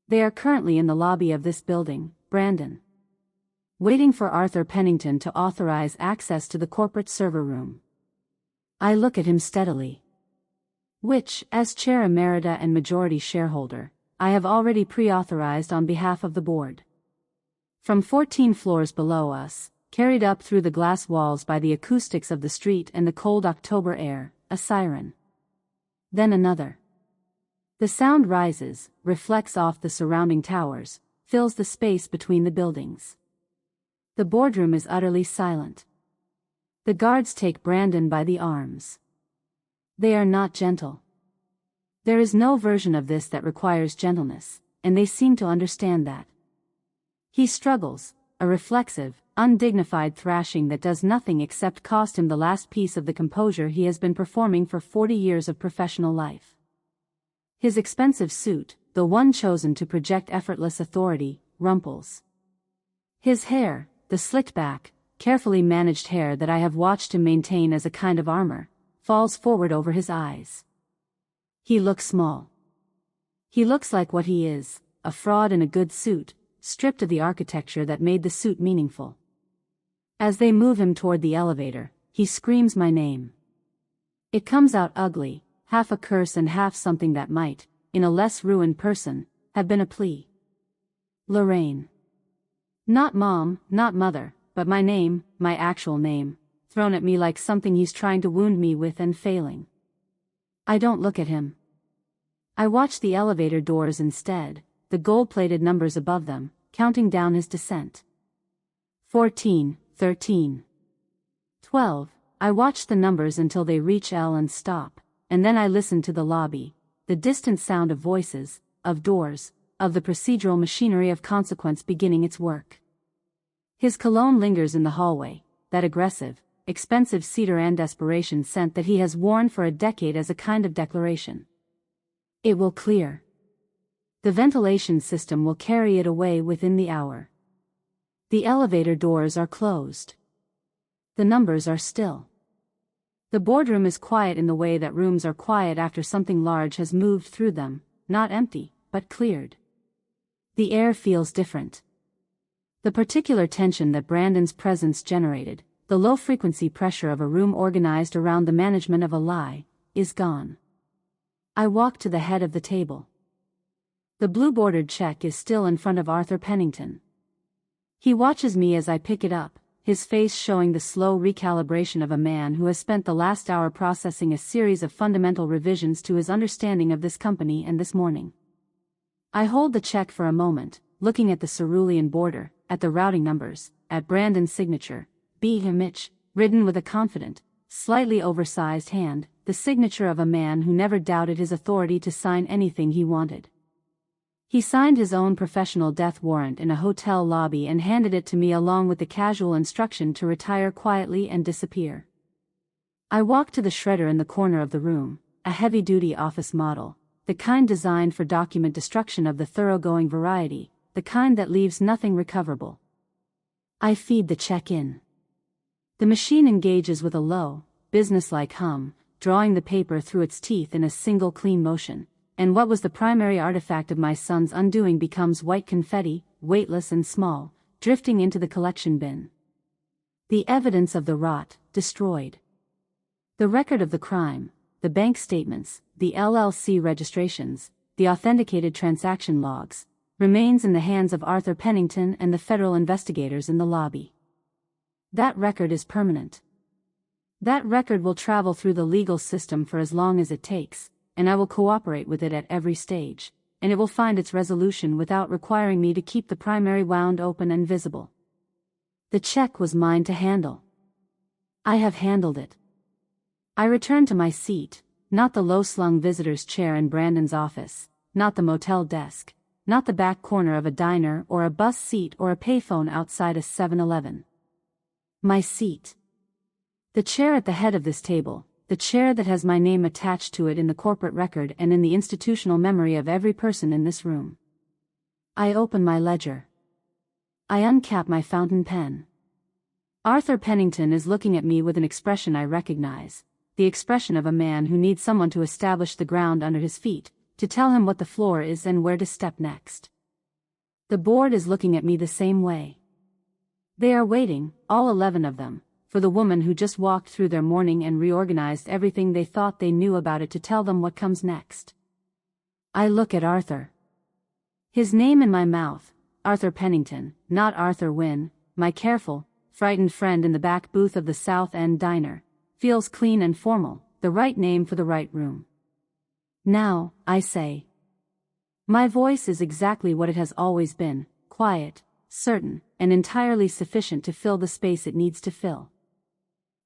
They are currently in the lobby of this building, Brandon, waiting for Arthur Pennington to authorize access to the corporate server room. I look at him steadily. Which, as Chair Emerita and Majority Shareholder, I have already pre-authorized on behalf of the board. From 14 floors below us, carried up through the glass walls by the acoustics of the street and the cold October air, a siren. Then another. The sound rises, reflects off the surrounding towers, fills the space between the buildings. The boardroom is utterly silent. The guards take Brandon by the arms. They are not gentle. There is no version of this that requires gentleness, and they seem to understand that. He struggles, a reflexive, undignified thrashing that does nothing except cost him the last piece of the composure he has been performing for 40 years of professional life. His expensive suit, the one chosen to project effortless authority, rumples. His hair, the slicked back, carefully managed hair that I have watched him maintain as a kind of armor, falls forward over his eyes. He looks small. He looks like what he is, a fraud in a good suit, stripped of the architecture that made the suit meaningful. As they move him toward the elevator, he screams my name. It comes out ugly, half a curse and half something that might, in a less ruined person, have been a plea. Lorraine. Not mom, not mother, but my name, my actual name, thrown at me like something he's trying to wound me with and failing. I don't look at him. I watch the elevator doors instead, the gold-plated numbers above them, counting down his descent. 14, 13. 12. I watch the numbers until they reach L and stop, and then I listen to the lobby, the distant sound of voices, of doors, of the procedural machinery of consequence beginning its work. His cologne lingers in the hallway, that aggressive, expensive cedar and desperation scent that he has worn for a decade as a kind of declaration. It will clear. The ventilation system will carry it away within the hour. The elevator doors are closed. The numbers are still. The boardroom is quiet in the way that rooms are quiet after something large has moved through them, not empty, but cleared. The air feels different. The particular tension that Brandon's presence generated, the low-frequency pressure of a room organized around the management of a lie, is gone. I walk to the head of the table. The blue-bordered check is still in front of Arthur Pennington. He watches me as I pick it up, his face showing the slow recalibration of a man who has spent the last hour processing a series of fundamental revisions to his understanding of this company and this morning. I hold the check for a moment, looking at the cerulean border, at the routing numbers, at Brandon's signature, B. Mitch, written with a confident, slightly oversized hand, the signature of a man who never doubted his authority to sign anything he wanted. He signed his own professional death warrant in a hotel lobby and handed it to me along with the casual instruction to retire quietly and disappear. I walk to the shredder in the corner of the room, a heavy-duty office model, the kind designed for document destruction of the thoroughgoing variety, the kind that leaves nothing recoverable. I feed the check in. The machine engages with a low, businesslike hum, drawing the paper through its teeth in a single clean motion, and what was the primary artifact of my son's undoing becomes white confetti, weightless and small, drifting into the collection bin. The evidence of the rot, destroyed. The record of the crime, the bank statements, the LLC registrations, the authenticated transaction logs, remains in the hands of Arthur Pennington and the federal investigators in the lobby. That record is permanent. That record will travel through the legal system for as long as it takes, and I will cooperate with it at every stage, and it will find its resolution without requiring me to keep the primary wound open and visible. The check was mine to handle. I have handled it. I return to my seat, not the low-slung visitor's chair in Brandon's office, not the motel desk, not the back corner of a diner or a bus seat or a payphone outside a 7-Eleven. My seat. The chair at the head of this table, the chair that has my name attached to it in the corporate record and in the institutional memory of every person in this room. I open my ledger. I uncap my fountain pen. Arthur Pennington is looking at me with an expression I recognize, the expression of a man who needs someone to establish the ground under his feet, to tell him what the floor is and where to step next. The board is looking at me the same way. They are waiting, all 11 of them, for the woman who just walked through their morning and reorganized everything they thought they knew about it to tell them what comes next. I look at Arthur. His name in my mouth, Arthur Pennington, not Arthur Wynne, my careful, frightened friend in the back booth of the South End diner, feels clean and formal, the right name for the right room. Now, I say. My voice is exactly what it has always been, quiet, certain, and entirely sufficient to fill the space it needs to fill.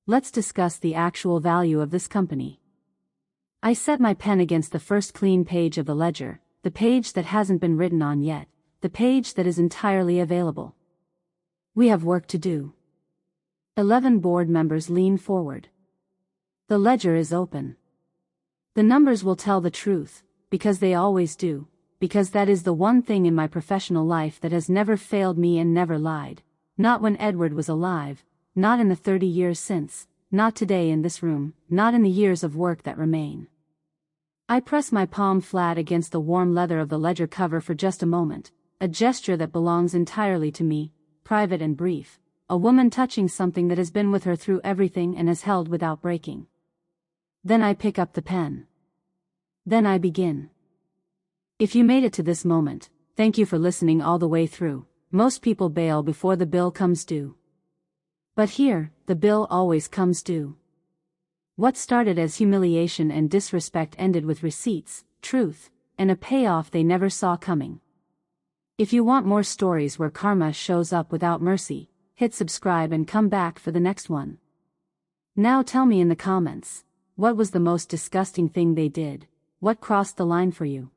Let's discuss the actual value of this company. I set my pen against the first clean page of the ledger, the page that hasn't been written on yet, the page that is entirely available. We have work to do. 11 board members lean forward. The ledger is open. The numbers will tell the truth, because they always do, because that is the one thing in my professional life that has never failed me and never lied, not when Edward was alive, not in the 30 years since, not today in this room, not in the years of work that remain. I press my palm flat against the warm leather of the ledger cover for just a moment, a gesture that belongs entirely to me, private and brief, a woman touching something that has been with her through everything and has held without breaking. Then I pick up the pen. Then I begin. If you made it to this moment, thank you for listening all the way through. Most people bail before the bill comes due. But here, the bill always comes due. What started as humiliation and disrespect ended with receipts, truth, and a payoff they never saw coming. If you want more stories where karma shows up without mercy, hit subscribe and come back for the next one. Now tell me in the comments, what was the most disgusting thing they did? What crossed the line for you?